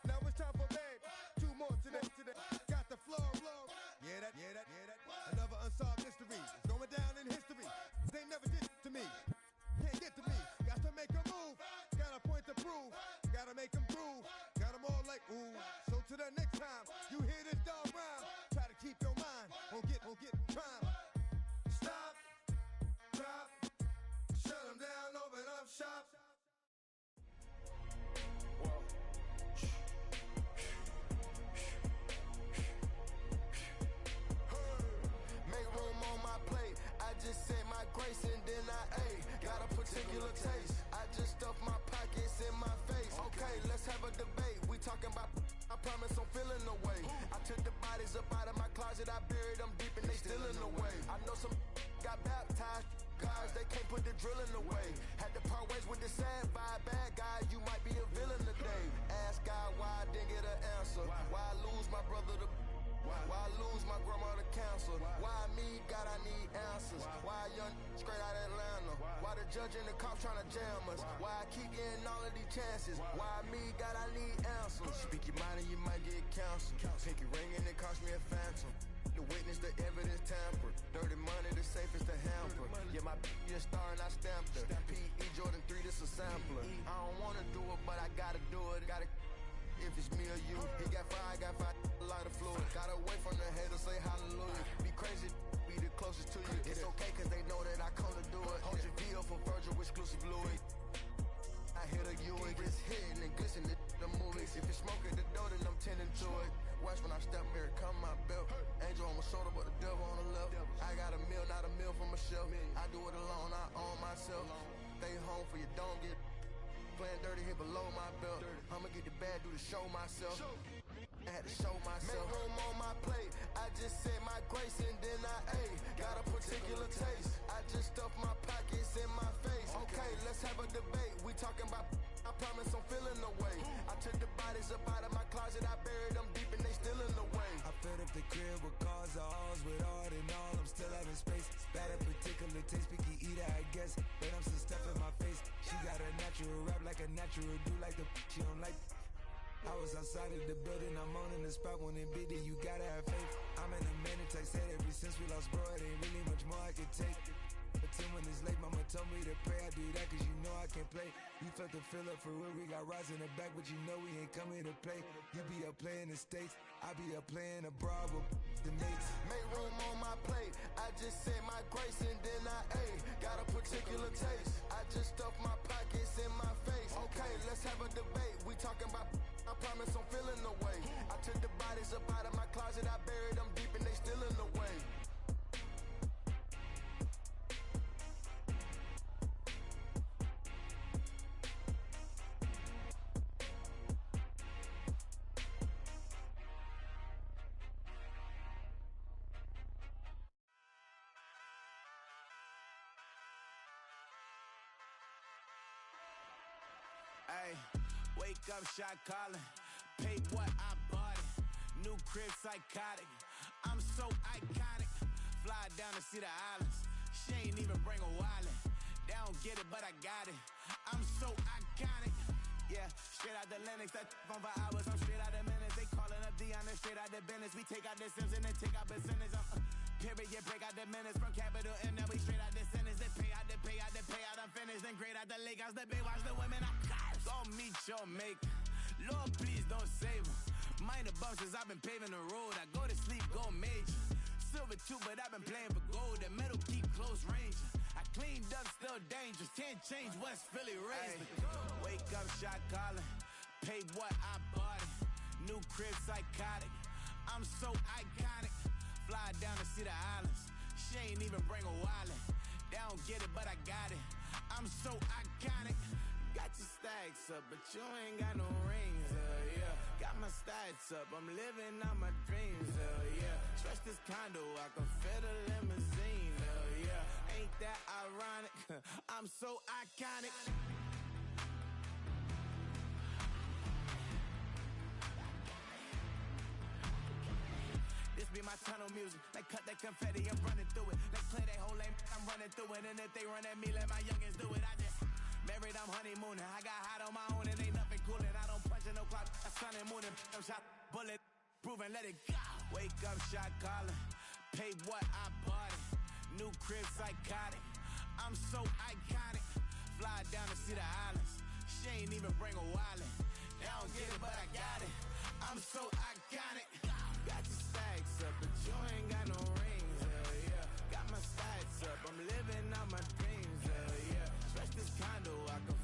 Now it's time for bed. 2 more today. Got the floor. Yeah, that. Another unsolved mystery. It's going down in history. They never did it to me. Can't get to me. Got to make a move. Got a point to prove. Gotta make them groove. Got them all like ooh. So to the next time you hear this dog rhyme, try to keep your mind on get prime. Stop, shop. Make room on my plate. I just said my grace and then I ate. Got a particular taste. I just stuffed my pockets in my face. Okay, let's have a debate. We talking about. I promise I'm feeling the way. I took the bodies up out of my closet. I buried them deep and they still in the way. I know some got baptized. Guys, they can't put the drilling away. Had to part ways with the sad vibe. Bad guy, you might be a villain today. Ask God why I didn't get an answer. Why I lose my brother to. Why I lose my grandma to cancer? Why me, God, I need answers. Why a young straight out of Atlanta? Why the judge and the cops trying to jam us? Why I keep getting all of these chances? Why me, God, I need answers. Speak your mind and you might get counseled. Pinky ring and it cost me a phantom. The witness, the evidence tampered. Dirty money, the safest to hamper. Yeah, my b***h a star and I stamped her. P.E. Jordan 3, this a sampler. I don't wanna do it, but I gotta do it. Gotta. If it's me or you, he got five, a lot of fluid. Got away from the haters, say hallelujah. Be crazy, be the closest to you. It's okay, cause they know that I come to do it. Hold your V up for Virgil, exclusive Louis. I hit a U, it gets hitting and glistening the movies. If it's smoke at the door, then I'm tending to it. Watch when I step here, come my belt. Angel on my shoulder, but the devil on the left. I got a meal, not a meal from a shelf. I do it alone, I own myself. Stay home for you, don't get playing dirty here below my belt. I'ma get the bad, do the show myself. I had to show myself. Make room on my plate. I just said my grace and then I ate. Got a particular taste. I just stuffed my pockets in my face. Okay, let's have a debate. We talking about. I promise I'm feeling the way. I took the bodies up out of my closet. I buried them deep and they still in the way. I filled up the crib with cars, the halls with art and all. I'm still having space. Got a particular taste, picky eater, I guess. But I'm still stuff in my face. She got a natural rap like a natural do like the she don't like. I was outside of the building, I'm on in the spot when it big, then you gotta have faith. I'm in a minute, I said ever since we lost bro, it ain't really much more I can take. But 10 when it's late, mama told me to pray. I do that cause you know I can play. You felt the fill up for real, we got rides in the back, but you know we ain't coming to play. You be up playing the States, I be up playing abroad with the mates. Make room on my plate, I just said my grace and then I ate. Got a particular taste, I just stuffed my pockets in my face. Okay, let's have a debate, we talking about. I promise I'm feeling the way. I took the bodies up out of my closet, I buried them deep and they still in the way. Ay, wake up, shot calling. Pay what I bought it. New crib, psychotic. I'm so iconic. Fly down to see the islands. She ain't even bring a wallet. They don't get it, but I got it. I'm so iconic. Yeah, straight out the Lennox. That on for hours. I'm straight out the minutes. They calling up Dion and straight out the business. We take out the Sims and then take out percentage. Period, break out the minutes from capital and now we straight out the sentence. They pay out, they pay out, they pay out. I'm finished. Then grade out the Lakers. The big watch the women. I'm gon' meet your mate. Lord, please don't save them. Minor bumps as I've been paving the road. I go to sleep, go major. Silver too, but I've been playing for gold. The metal keep close range. I cleaned up, still dangerous. Can't change West Philly raised. Wake up, shot calling. Pay what I bought it. New crib, psychotic. I'm so iconic. Fly down to see the islands. She ain't even bring a wallet. They don't get it, but I got it. I'm so iconic. Got your stacks up, but you ain't got no rings, yeah. Got my stats up, I'm living out my dreams, yeah. Stretch this condo, I can fit a limousine, yeah. Ain't that ironic? I'm so iconic. This be my tunnel music. They cut that confetti, I'm running through it. They play that whole lane, I'm running through it. And if they run at me, let my youngins do it. I just married, I'm honeymooning. I got hot on my own and ain't nothing coolin'. I don't punch in no clock, I sun and moon. I'm shot, bullet, proven, let it go. Wake up, shot calling. Pay what I bought it. New crib, psychotic. I'm so iconic. Fly down to see the islands. She ain't even bring a wallet. They don't get it, but I got it. I'm so iconic. Got your stacks up, but you ain't got no rings, yeah. Got my stats up, I'm living out my dreams, yeah. Stretch this condo, I can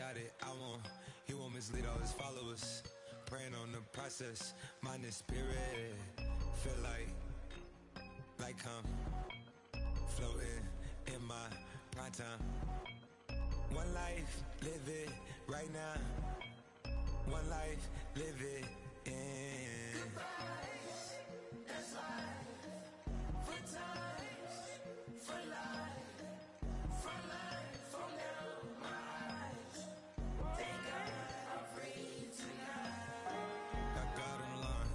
got it, I won't. He won't mislead all his followers. Praying on the process, mind and spirit. Feel like I'm floating in my prime time. One life, live it right now. One life, live it in. Goodbyes, that's life. For times, for life. For life, from now, my eyes. Thank God I'm free tonight. Got God on the line,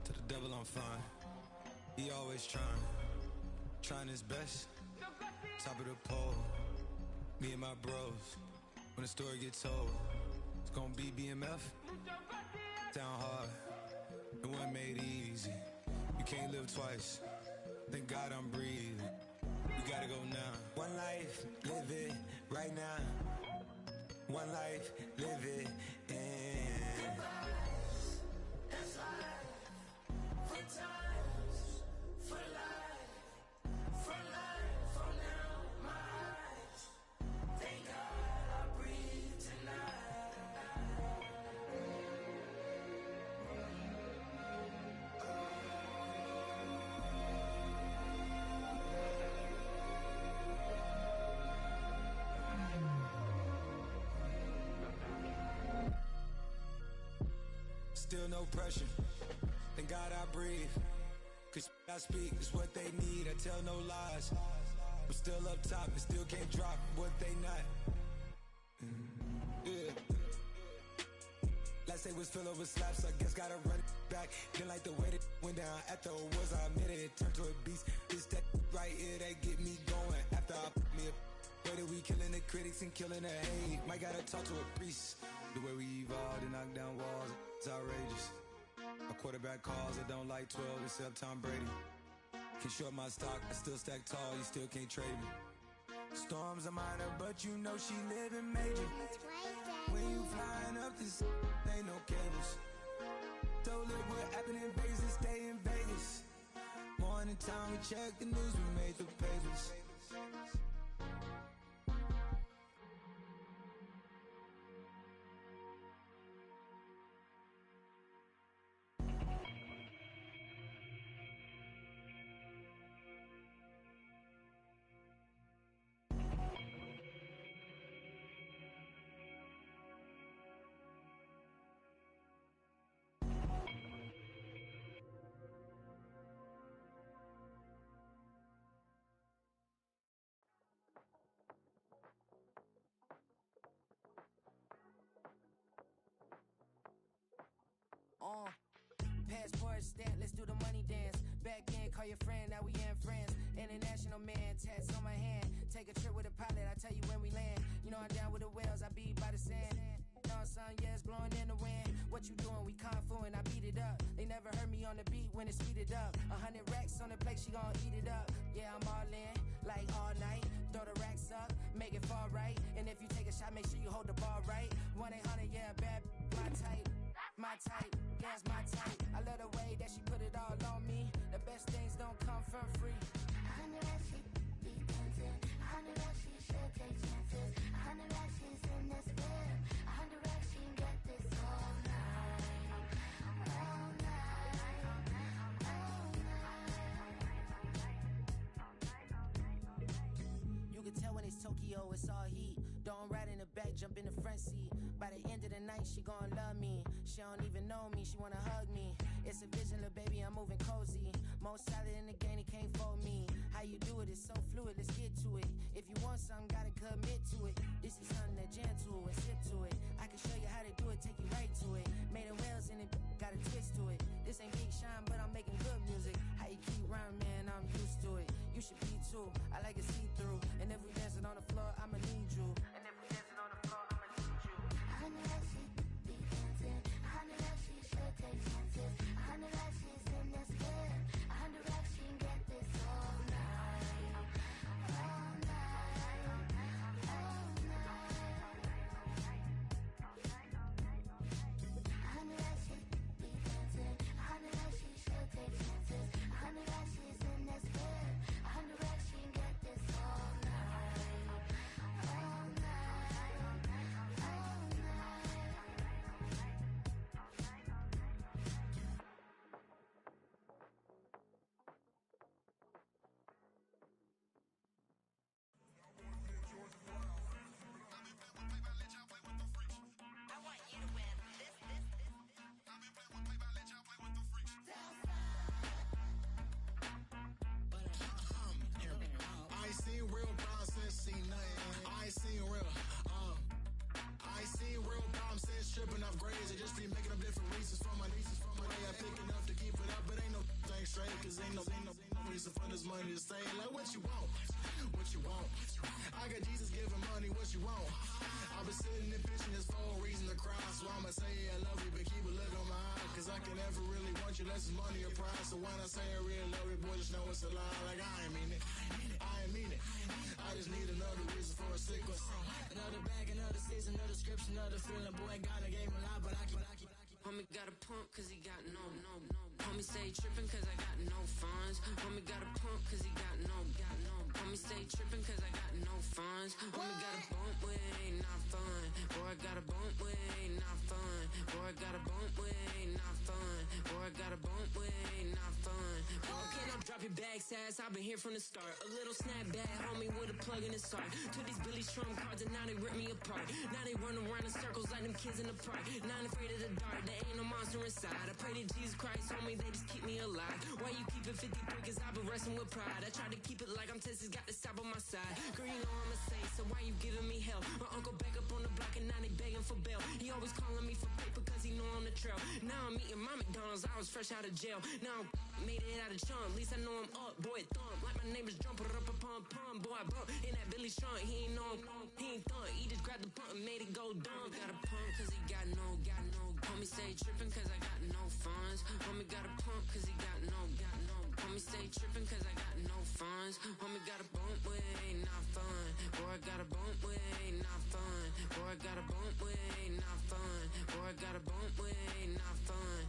to the devil I'm fine. He always trying his best. Top of the pole, me and my bros. When the story gets told, it's gonna be BMF. Down hard, it wasn't made easy. You can't live twice. Thank God I'm breathing. We gotta go now. One life, live it right now. One life, live it in. Goodbyes, that's life. For times, for life. For life, from now, my eyes. Thank God I breathe tonight. Still no pressure. Thank God I breathe. Cause I speak is what they need. I tell no lies. I'm still up top and still can't drop what they not. Yeah. Last day was filled over slaps, I guess gotta run it back. Didn't like the way that went down after it was, I admit it turned to a beast. This that right here that get me going. After I put me a way that we killing the critics and killing the hate. Might gotta talk to a priest. The way we evolved and knock down walls, it's outrageous. My quarterback calls, I don't like 12 except Tom Brady. Can short my stock, I still stack tall, you still can't trade me. Storms are minor, but you know she living major. When you flying up this, ain't no cables. Told her what happened in Vegas and stay in Vegas. Morning time, we check the news, we made the pages. Passport stamp, let's do the money dance. Back in, call your friend, now we in friends. International man, tats on my hand. Take a trip with a pilot, I tell you when we land. You know I'm down with the whales, I be by the sand. On sun, yeah, it's blowing in the wind. What you doing? We kung fu and I beat it up. They never heard me on the beat when it's speeded up. 100 racks on the plate, she gon' eat it up. Yeah, I'm all in, like all night. Throw the racks up, make it fall right. And if you take a shot, make sure you hold the ball right. 1-800, yeah, bad, my type. My type, yeah, it's my type. I love the way that she put it all on me. The best things don't come for free. 100 racks, she be dancing. 100 racks, she should take chances. 100 racks, she's in this whip. 100 racks, she can get this all night. All night. All night. You can tell when it's Tokyo, it's all heat. Don't ride in the back, jump in the front seat. By the end of the night, she gon' love me. She don't even know me, she wanna hug me. It's a vision, little baby, I'm moving cozy. Most solid in the game, he can't fold me. How you do it, it's so fluid, let's get to it. If you want something, gotta commit to it. This is something that gentle and sip to it. I can show you how to do it, take you right to it. Made of whales in it, got a twist to it. This ain't Big Shine, but I'm making good music. How you keep rhyming, man, I'm used to it. You should be too, I like it see-through. And if we dancing on the floor, I'ma need you. And if we dancing on the floor, I'ma need you. 100 racks, she be dancing. 100 racks, she should take chances. 100 racks, she's in this whip. 100 racks, she can get this all night. All night. All night. I got Jesus giving money, what you want? I've been sitting and pitching this for a reason to cry. So I'ma say I love you, but keep a look on my eye. Cause I can never really want you unless it's money or prize. So when I say I really love you, boy, just know it's a lie. Like I ain't mean it. I ain't mean it. I just need another reason for a sequence. Another bag, another season, another description, another feeling. Boy, God, I gave him a lot, but I keep. Homie got a pump cause he got no. Homie stay trippin' cause I got no funds. Homie got a pump cause he got no. Homie stay trippin' cause I got no funds. Homie got a bump with it ain't not fun. Boy, I got a bump with it ain't not fun. Boy, I got a bump with it ain't not fun. Boy, I got a bump with it ain't not fun. Boy, can I drop your bag, sass? I've been here from the start. A little snap bag, homie, with a plug in his heart. Took these Billy Trump cards and now they rip me apart. Now they run around in circles like them kids in the park. Not afraid of the dark, there ain't no monster inside. I pray to Jesus Christ, homie, they just keep me alive. Why you keep it 53? Cause I've been wrestling with pride. I try to keep it like I'm Texas, got the stop on my side. Girl, you know I'm a saint, so why you giving me hell? My uncle back up on the block and now they begging for bail. He always calling me for paper cause he know I'm the trail. Now I'm eating my McDonald's, I was fresh out of jail. Now I made it out of chunk, at least I know I'm up. Boy, thump, like my neighbor's jumper up a pump. Boy, I bump in that Billy Strunk, he ain't know, he ain't thump. He just grabbed the pump and made it go dumb. Got a pump cause he got no. Homie stay trippin' cause I got no funds. Homie got a pump cause he got no. Homie stay trippin' cause I got no funds. Homie got a bump with it ain't not fun. Boy, I got a bump with it ain't not fun. Boy, I got a bump with it ain't not fun. Boy, I got a bump with it ain't not fun.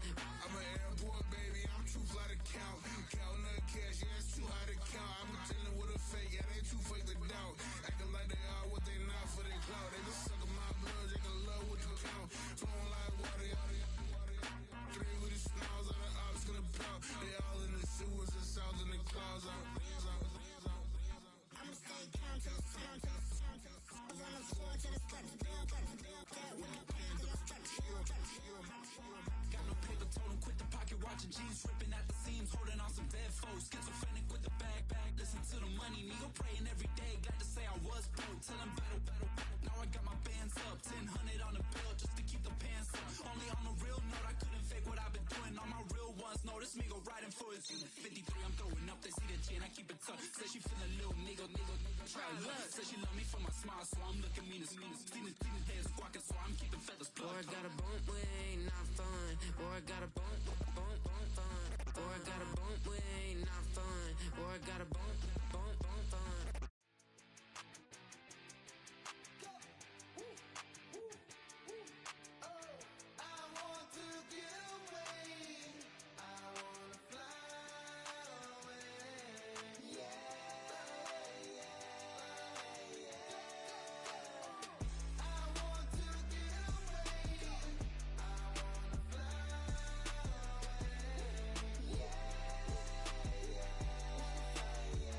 I'm an airport baby, I'm too fly to count. Counting the cash, yeah, it's too high to count. I'm dealing with a fake, yeah, they too fake to doubt. Acting like they are what they not for their clout. They just suckin' my blood, they can love what you count. Flowing like water, three with the smiles on the ops gonna pop. They all in the sewers and south in the clouds. I'ma stay down to the sound, to the sound, to the sound. On the floor to the steps, down, Got no paper, told him quit the pocket watching jeans, ripping at the seams, holding on some dead foes. Schizophrenic with the bag, listen to the money, nigga praying every day. Glad to say I was broke, tell him battle. Now I got my bands up, 1000 on the bill just to keep the pants up. Only on a real note, I couldn't fake what I've been doing. All my real ones know this nigga riding for his 53, I'm throwing up, they see the chain, I keep it tough. Say she feeling little nigga, try luck. Say she love me for my smile, so I'm looking mean as Seen his head squawking, so I'm keeping feathers plucked. Boy, I got a bump with it ain't not fun. Boy, I got a bump fun. Boy, I got a bump with it ain't not fun. Boy, I got a bump fun. yeah.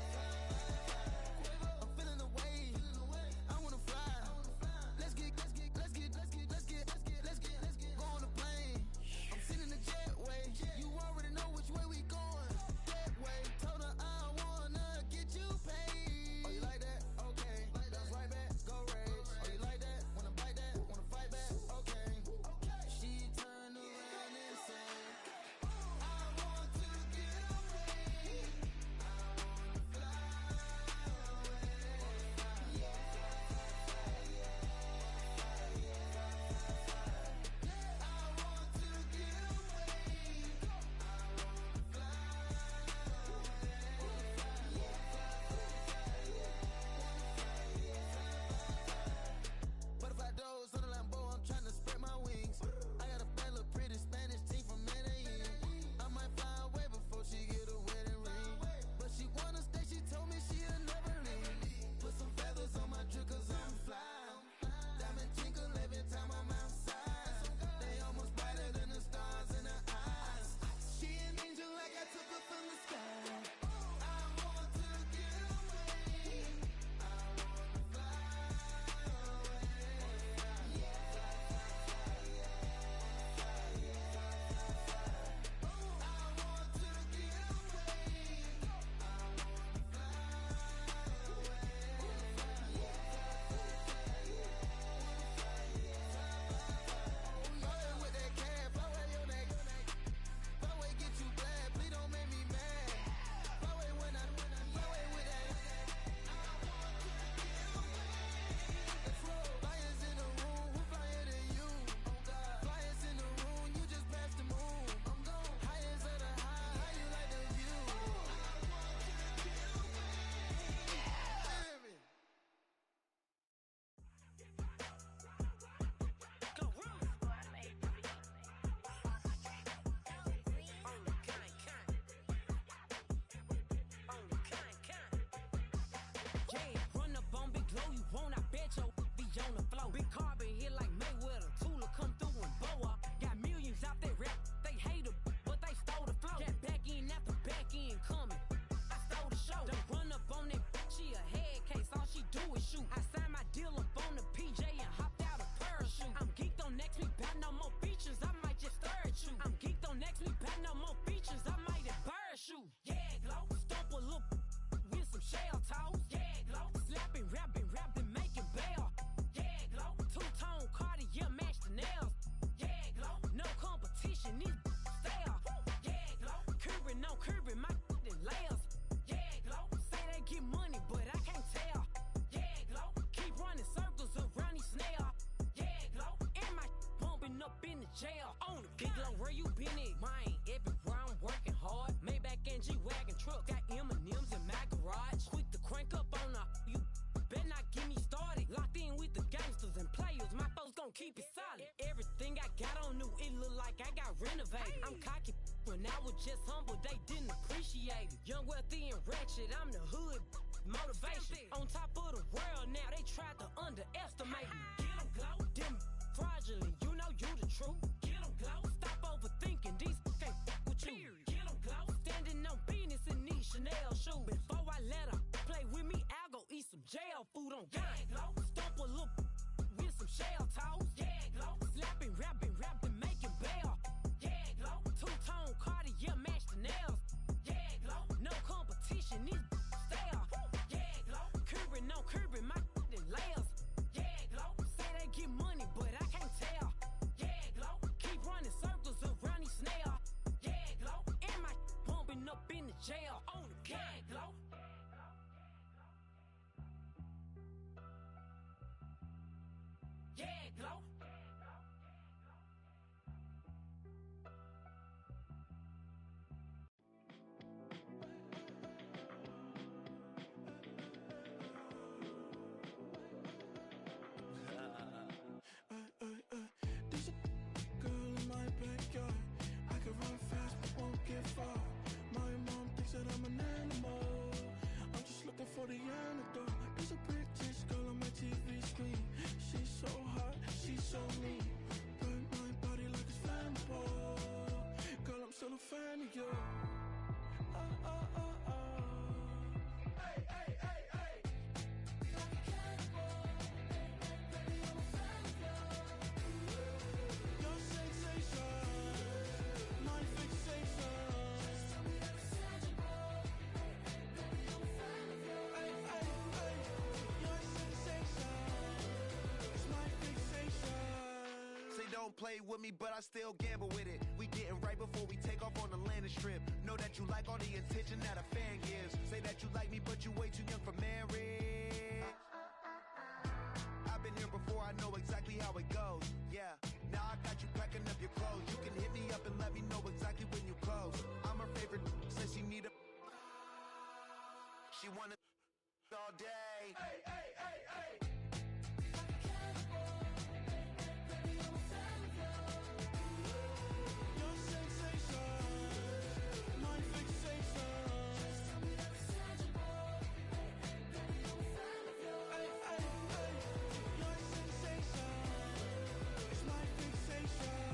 slow you want, I bet your be on the floor. Big carbon here like Mayweather. Tula come through and bow up. Got millions out there rap. They hate her, but they stole the flow. Got back in after back in coming. I stole the show. Don't run up on that. She a head case. All she do is shoot. I signed my deal up on the PJ and hopped out a parachute. I'm geeked on next week. About no more features. I might just stare at you. I'm geeked on next week. About no more features. I might embarrass you. Yeah, glow. Stomp a little with some shell toes. Yeah, glow. Slapping, rapping, making bail. Yeah, glow. Two-tone Cartier match the nails. Yeah, glow. No competition, these stale. Yeah, glow. Curbing, no curbing, my layers. Yeah, glow. Say they get money, but I can't tell. Yeah, glow. Keep running circles around these snails. Yeah, glow. And my bumping up in the jail. On the big glow, where you been at? Mine, everywhere I'm working hard. Maybach and G-Wagon truck. Got M&M's in my garage. Quick to crank up on her. You better not get me started. Locked in with the gangsters and players. My folks gon' keep it solid. Everything I got on new, it look like I got renovated. I'm cocky when I was just humble, they didn't appreciate it. Young, wealthy, and ratchet, I'm the hood motivation. On top of the world now, they tried to underestimate me. Get 'em glow, them fraudulent, you know you the truth. Get 'em glow, stop overthinking, these can't fuck with you. Get 'em glow, standing on business in these Chanel shoes. Before I let her play with me, I'll go eat some jail food on gang. Glow, stomp a little with some shell toes. Yeah, glow, slapping, rapping, making bail. Yeah, glow, two-tone Cartier match the nails. Yeah, glow, no competition, these stale. Yeah, glow, curbing, no curbing, my layers. Yeah, glow, say they get money, but I can't tell. Yeah, glow, keep running circles around these snails. Yeah, glow, and my bumping up in the jail. On the gang, glow. Yeah, glow. There's a girl in my backyard. I can run fast but won't get far. My mom thinks that I'm an animal. I'm just looking for the antidote. There's a British girl on my TV screen. She's so hot, she's so mean. Burn my body like it's flammable. Girl, I'm still a fan of you. Oh, oh, oh, oh. Hey, hey, hey, hey. Like a cannibal. Baby, I'm a fan of you. Your sensation, my fixation. Just tell me that it's tangible. Baby, I'm a fan of you. Hey, hey, hey. Your sensation is my fixation. Say don't play with me, but I still gamble with it. We getting right before we take off on the landing strip. Know that you like all the attention that a fan gives. Say that you like me, but you way too young for marriage. I've been here before, I know exactly how it goes. Yeah, now I got you packing up your clothes. You can hit me up and let me know exactly when you close. I'm her favorite, says she need a. She wanna all day. Hey, hey, hey, hey. Like a cannibal. Baby, I'm a fan of you. Your sensation, my fixation. Just tell me that it's tangible. Baby, I'm a fan of you. Hey, hey, hey. Your sensation is my fixation.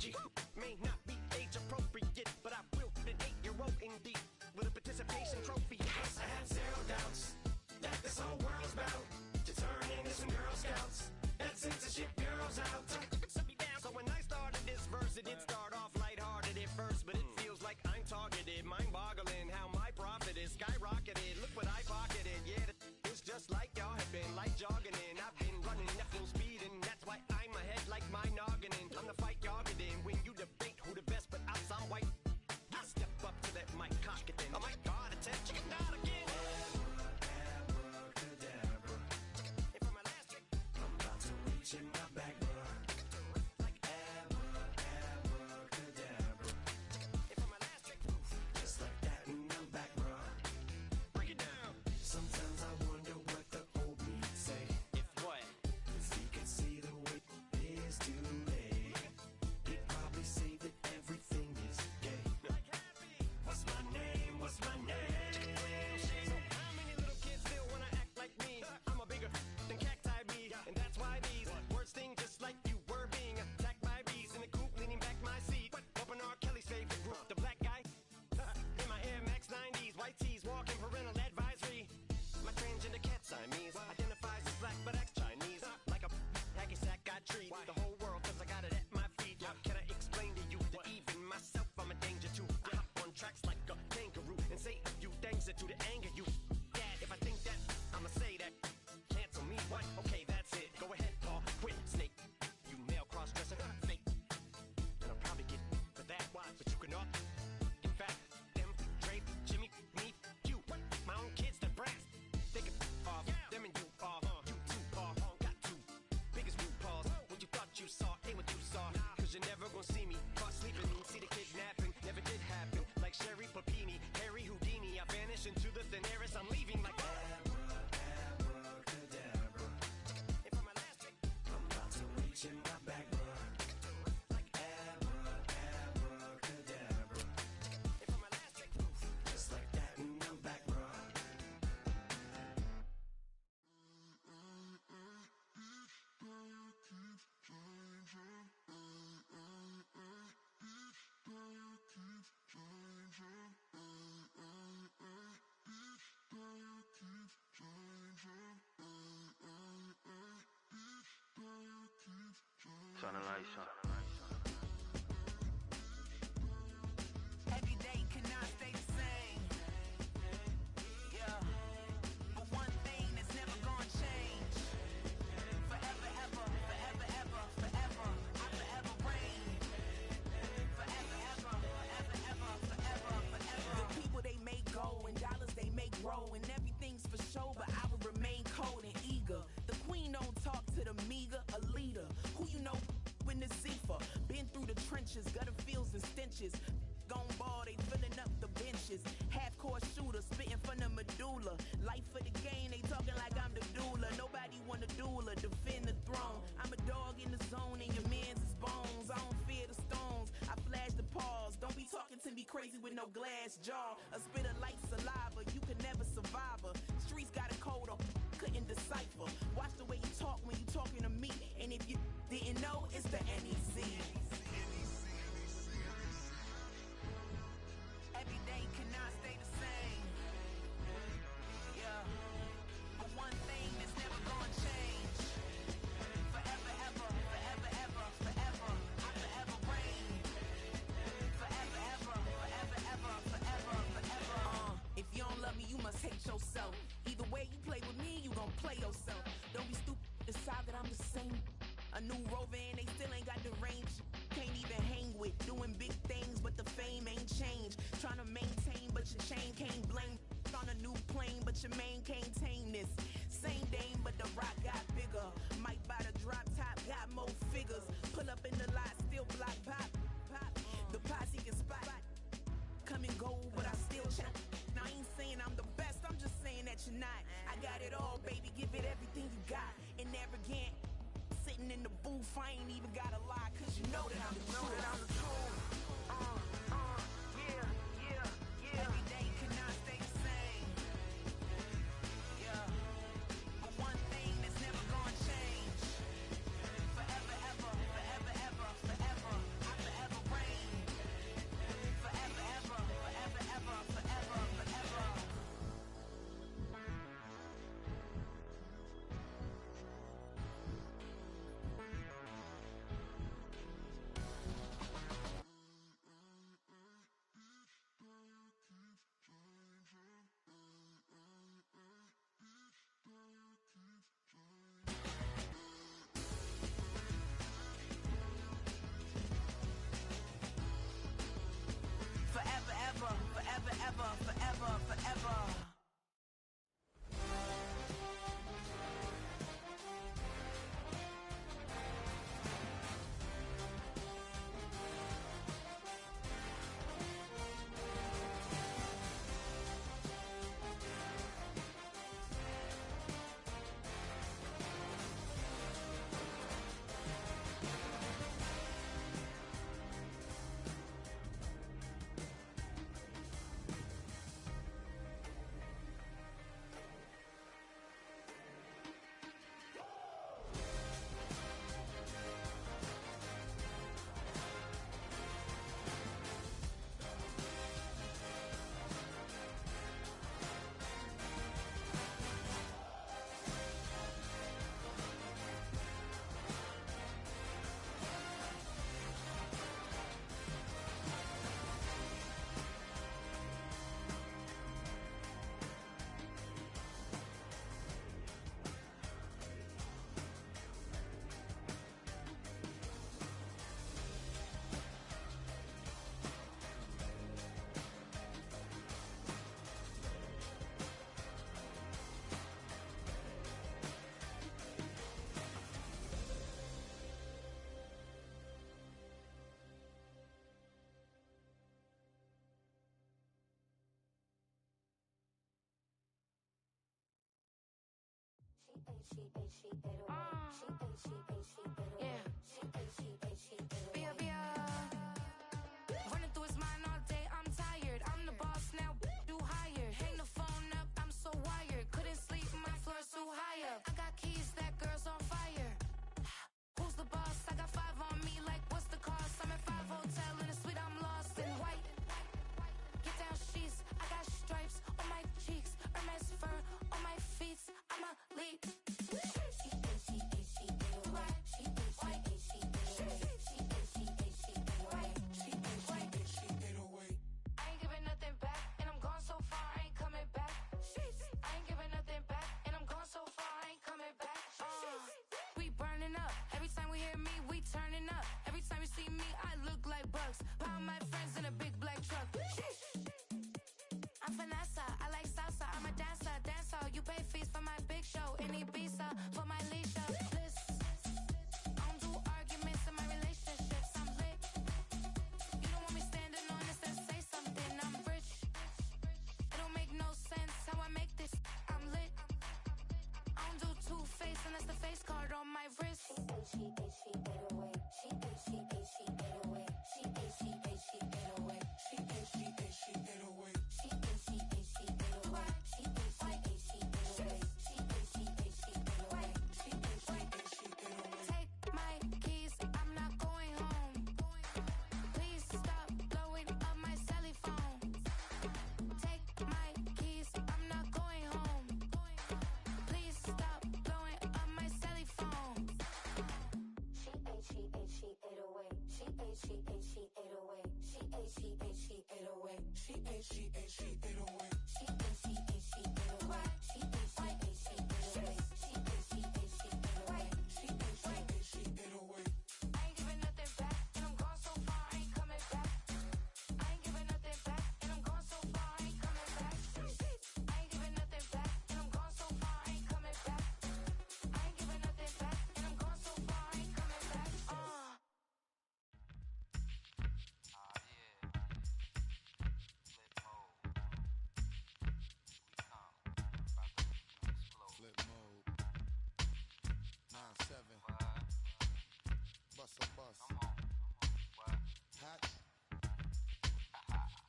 G may not be age appropriate, but I will fit an 8-year-old indeed with a participation trophy. Yes, I have zero doubts that this whole world's bound to turn into some Girl Scouts. That censorship bureau's out. Shut me down. So when I started this verse, it did start off lighthearted at first, but it feels like I'm targeted. Mind-boggling how my profit is skyrocketed. Look what I pocketed. Yeah, it's just like y'all have been like jogging in. I've been running at full speed, and that's why I'm ahead like my noggin. I'm the fight y'all get in when you debate who the best, but I'm white. I step up to that mic, cock it then. Oh my God, it's a chicken out again. Abracadabra. And for my last trick, I'm about to reach in my back, bro. Like abracadabra. And for my last trick, just like that, and I'm back, bro. Break it down. Sometimes I wonder what the old me say. If what? If he could see the way it is today, he'd probably say that everything is gay. What's my name? What's my name? So how many little kids still wanna act like me? I'm a bigger than cacti me, and that's why these words sting just like you were being attacked by bees in the coop, leaning back my seat. Open R. Kelly's favorite group, the black guy. In my Air Max 90s, white tees, walking parental advisory. My transgender cat Siamese identifies as black but acts Chinese. Like a hacky sack I treat the whole world cause I got it at my feet. Can I explain to you that even myself I'm a danger to? I hop on tracks like a kangaroo and say a few things that do to anger you. Dad, if I think that, I'ma say that. Cancel me, what? Okay, that's it. Go ahead, Paul, quit, snake. You male cross-dresser, fake. And I'll probably get for that, but you can all. In fact, them, Dre, Jimmy, me, you, my own kids that brass. They can off, them and you off. You too, Paul, got two biggest blue paws. What you thought you saw ain't what you saw. Cause you're never gonna see me caught sleeping. See the kidnapping, never did happen. Like Sherry Papini, Harry Houdini. I vanish into the thin air as I'm leaving like abracadabra. And for my last trick, I'm about to reach in my back, bro. Like abracadabra. And for my last trick, just like that, and I'm back, bro. Turn the lights on. Every day cannot stay the same. Yeah. But one thing that's never gonna change. Forever, ever, forever, ever, forever. I forever reign. Forever, ever, forever, ever, forever, forever. The people they make go and dollars they make grow and everything's for show, but I will remain cold and eager. The queen don't talk to the meager, a leader. Who you know in the Zephyr? Been through the trenches, gutter fields and stenches. Gone ball, they filling up the benches. Half-court shooter, spitting from the medulla. Life for the game, they talking like I'm the doula. Nobody want a doula, defend the throne. I'm a dog in the zone and your man's is bones. I don't fear the stones, I flash the paws. Don't be talking to me crazy with no glass jaw. A spit of light saliva, you can never survive her. Streets got a code up, couldn't decipher. Watch the way you talk when you talking to me. And if you didn't know, it's the NEC. Every day cannot stay the same. Yeah. But one thing that's never gonna change. Forever, ever, forever, ever, forever. I forever reign. Forever, ever, forever, ever, forever, forever. If you don't love me, you must hate yourself. Either way you play with me, you gon' play yourself. Don't be stupid, decide that I'm the same. A new rover and they still ain't got the range. Can't even hang with, doing big things, but the fame ain't changed. Trying to maintain, but your chain can't blame. On a new plane, but your main can't tame this. Same dame, but the rock got bigger. Might buy the drop top, got more figures. Pull up in the lot, still block pop. The posse can spot. Come and go, but I still chat. Now I ain't saying I'm the best, I'm just saying that you're not. I got it all, baby, give it everything you got. And arrogant, sitting in the booth, I ain't even gotta lie, cause you know that I'm the truth. Yeah, yeah, yeah. Every day cannot stay the same. Yeah. But one thing that's never gonna change. Forever, ever, forever, ever, forever. I forever Running through his mind all day, I'm tired. I'm the boss now, do higher. Hang the phone up, I'm so wired. Couldn't sleep, my floor's too high up. I got keys, that girl's on fire. Who's the boss? I got 5 on me, like what's the cost? I'm at 5 hotel in a suite, I'm lost in white. Get down sheets, I got stripes on my cheeks, Hermes fur on my feet. I'm a lead. I ain't giving nothing back, and I'm gone so far, I ain't coming back. I ain't giving nothing back, and I'm gone so far, I ain't coming back. We burning up. Every time we hear me, we turning up. Every time you see me, I look like bugs. Pound my friends in a big black truck. I'm Vanessa, I like salsa, I'm a dancer, dancer. You pay fees for my big show in Ibiza, for my leisure. Bliss. I don't do arguments in my relationships, I'm lit. You don't want me standing on this and say something, I'm rich. It don't make no sense how I make this, I'm lit. I don't do two-face unless the face card on my wrist. Take my keys, I'm not going home. Please stop blowing up my celly phone. Take my keys, I'm not going home. Please stop blowing up my celly phone. I ain't giving nothing back, and I'm gone so far, I ain't coming back. I ain't giving nothing back, and I'm gone so far, I ain't coming back. I ain't giving nothing back, and I'm gone so far, I ain't coming back. I ain't giving nothing back, and I'm gone so far, I ain't coming back. Flip mode. 9-7. Bust a bus. Hot.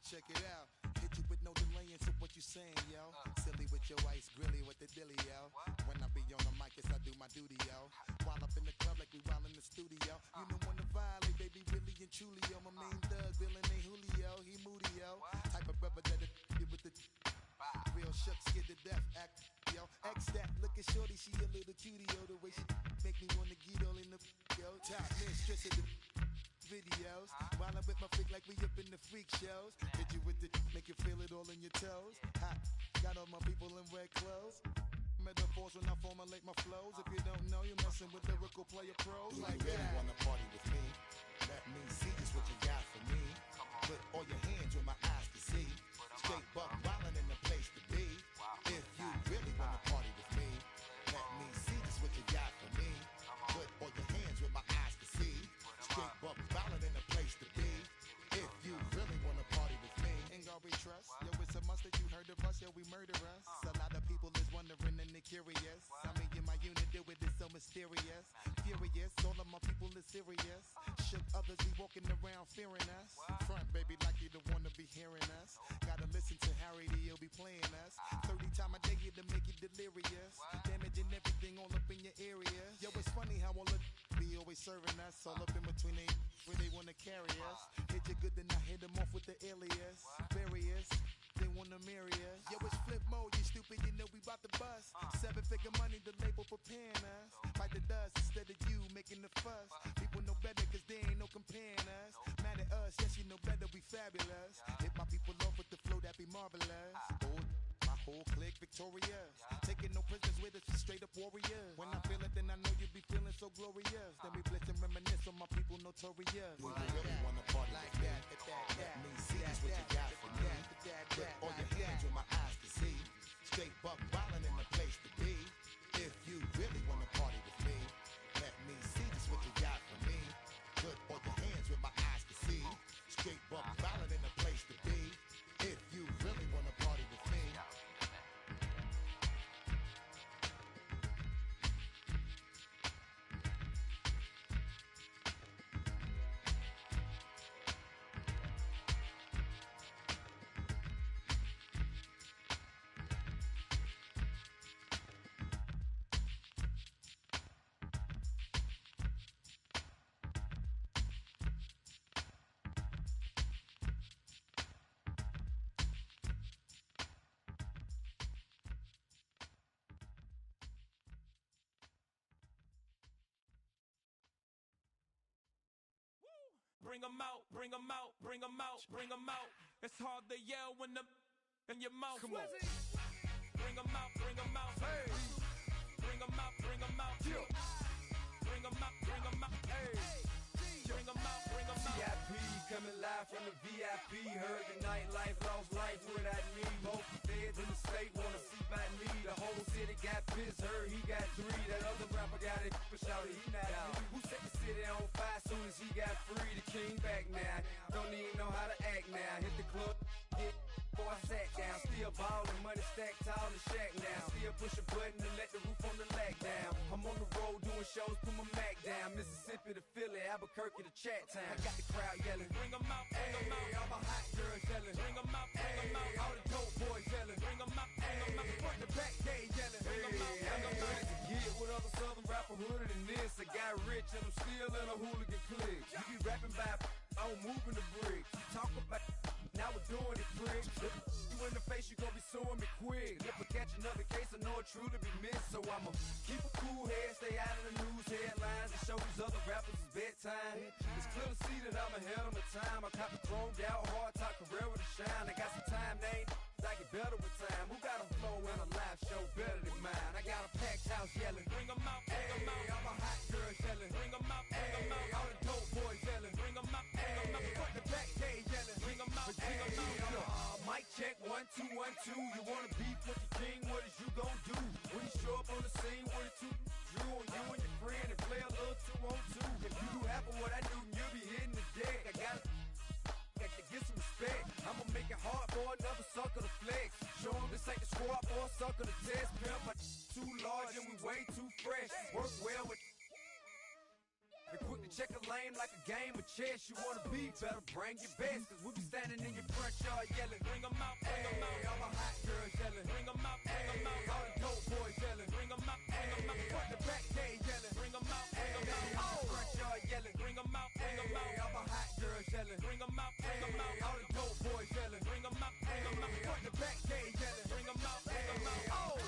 Check it out. Hit you with no delay into what you saying, yo. Silly with your ice, grilly with the dilly, yo. When I be on the mic, yes, I do my duty, yo. While up in the club like we while in the studio. You know when to violate, baby, really and truly, yo. My main thug, villain ain't Julio, he moody, yo. Type of brother that'll you with the real shook, scared to death, act, yo. X that, look at shorty, she a little cutie, yo. The way she make me wanna get all in the, yo. Top mistress of the videos. While I'm with my freak like we up in the freak shows. Hit you with the, make you feel it all in your toes. Hot, got all my people in red clothes. Metaphors when I formulate my flows. If you don't know, you're messing with lyrical player pros like that. You wanna party with me? Let me see just what you got for me. Put all your hands where my eyes can see. Straight buck wildin' in the place to be. If you really wanna party with me, let me see just what you got for me. Put all your hands where my eyes can see. Straight buck wildin' in the place to be. If you really wanna party with me, ain't gonna be trust. Yo, it's a must that you heard of us, yo, we murder us. A lot of people is wondering and they curious. I mean, in my unit, do it is so mysterious. Furious, all of my people is serious. Shook others be walking around fearing us. Front, baby, like you don't wanna be hearing us. Gotta listen to Harry, he'll be playing us. 30 times a day to make you delirious. Damaging everything all up in your area. Yo, it's funny how all the be always serving us. All up in between they where they wanna carry us. Hit you good, then I hit them off with the alias. Various, they wanna marry us. Yo, it's flip mode, you stupid, you know we bout to bust. 7-figure money, the label preparing us. Fight the dust instead of you making the fuss. People know better cause they ain't no comparing us. Mad at us, yes you know better, we fabulous. Hit my people off with the flow, that be marvelous. My whole clique victorious. Taking no prisoners with us, straight up warriors. When I feel it, then I know you be feeling so glorious. Then we blitz and reminisce on my people notorious. Do you really wanna party like that? Let me see just what you got for me. Put all your hands where my eyes can see. Straight buck wildin' in the place to be. If you really wanna party with me, let me see just what you got for me. Put all your hands where my eyes can see. Straight buck wildin' in the place to be. If you really wanna party with me. bring them out, bring them out, bring them out, bring them out. It's hard to yell when the in your mouth. Come on. Bring them out, bring them out. Hey. Bring them out, bring them out. Yeah. Bring them out, bring them out. Hey. Bring them out, bring them out. VIP coming live from the VIP. Heard the nightlife, lost life without me. Both feds in the state wanna see by me. The whole city got pissed, heard he got 3. That other rapper got it, but shouted he not out. Who set the city on fire soon as he got free? The king back now. Don't even know how to act now. Hit the club, hit. Before I sat down, still ballin', money stacked tall in the shack now. Still push a button to let the roof on the lag down. I'm on the road doing shows, put my Mac down. Mississippi to Philly, Albuquerque to Chat Town. I got the crowd yelling, bring them out, bring them out. All my hot girls yelling, bring them out, bring them out. All the dope boys yelling, bring them out, bring them out. Front the back gate yelling, bring them out, bring them out. To get with other southern rapper hooded than this. I got rich and I'm still in a hooligan clique. You be rapping by, I'm moving the bricks. You talk about, now we're doing it quick. You in the face, you gon' be suing me quick. If I catch another case, I know it truly be missed. So I'ma keep a cool head, stay out of the news headlines, and show these other rappers it's bedtime. It's clear to see that I'm ahead of my time. I copy chromed out, hard top career with a shine. I got some time, they ain't I get better with time. Who got a flow and a live show better than mine? I got a packed house yelling, bring them out, bring them out. All my hot girls yelling, bring them out, bring them out. All the dope boys yelling, bring them out, bring them out. Front the back gate yelling, bring them out, bring them out. Mic check, 1, 2, 1, 2. You wanna beef with the king? What is you gon' do? When you show up on the scene with a 2, Drew on you and your friend and play a little 2-on-2. If you do half of what I do, you'll be hitting the deck. I got to get some respect. I'ma make it hard for another sucker to flex. Show 'em this ain't the squad or a sucker to test. Pimp, but too large and we way too fresh. Work well with. They quick to check a lane like a game of chess. You wanna be better, bring your best. Cause we be standing in your front yard yelling, bring them out, bring them out. All my hot girls yelling, bring them out, bring them out. All the dope boys yelling, bring them out, bring them out. Front the back gate yelling, bring them out, bring them out. All the front yard yelling, bring them out, bring them out. All my hot girls yelling, bring them out, bring them out. All the dope boys yelling, bring them out, bring them out. Front the back gate yelling, bring them out, bring them out. Oh!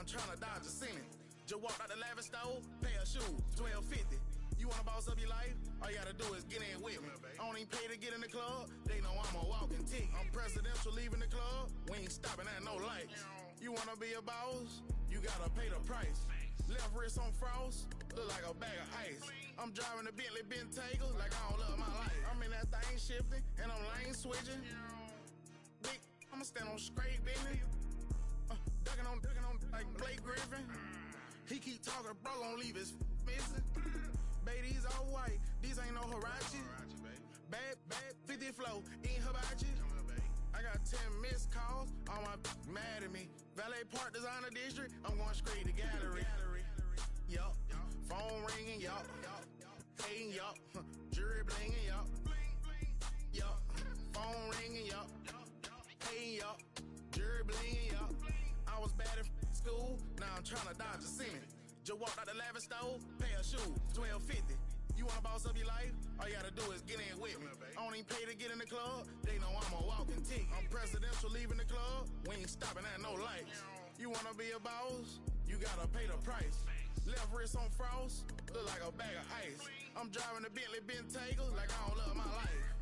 Tryna dodge a sentence. Just walk out the lavish store, pay a shoe, $12.50. You wanna boss up your life? All you gotta do is get in with me. I don't even pay to get in the club. They know I'm a walking ticket. I'm presidential leaving the club. We ain't stopping at no light. You wanna be a boss? You gotta pay the price. Left wrist on frost, look like a bag of ice. I'm driving a Bentley Bentayga like I don't love my life. I'm in that thing shifting and I'm lane switching. Big, I'ma stand on straight business. Ducking on like Blake Griffin. He keep talking, bro, gon' leave his missing. Baby, these all white, these ain't no Hirachi. Bad, 50 flow, ain't hibachi. I got 10 missed calls, all my mad at me. Valet Park Designer District, I'm going straight to gallery. Yup, phone ringing, yup. Hating, yup. Jury blinging, yup. Yup, phone ringing, yup. Hating, yup. Jury blinging, yup. I was bad in school, now I'm tryna dodge a sentence. Just walked out the lavish store, pay a shoe, $12.50. You wanna boss up your life? All you gotta do is get in with me. I don't even pay to get in the club, they know I'm a walking boutique. I'm presidential leaving the club. We ain't stopping at no lights. You wanna be a boss? You gotta pay the price. Left wrist on frost, look like a bag of ice. I'm driving a Bentley Bentayga like I don't love my life.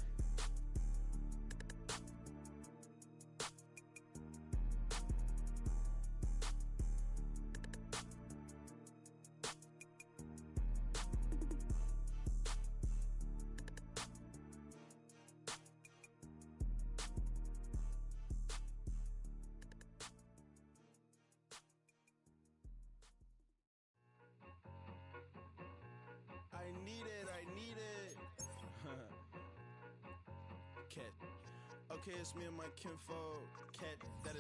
I need it. Cat. Okay, it's me and my kinfolk. Cat, that is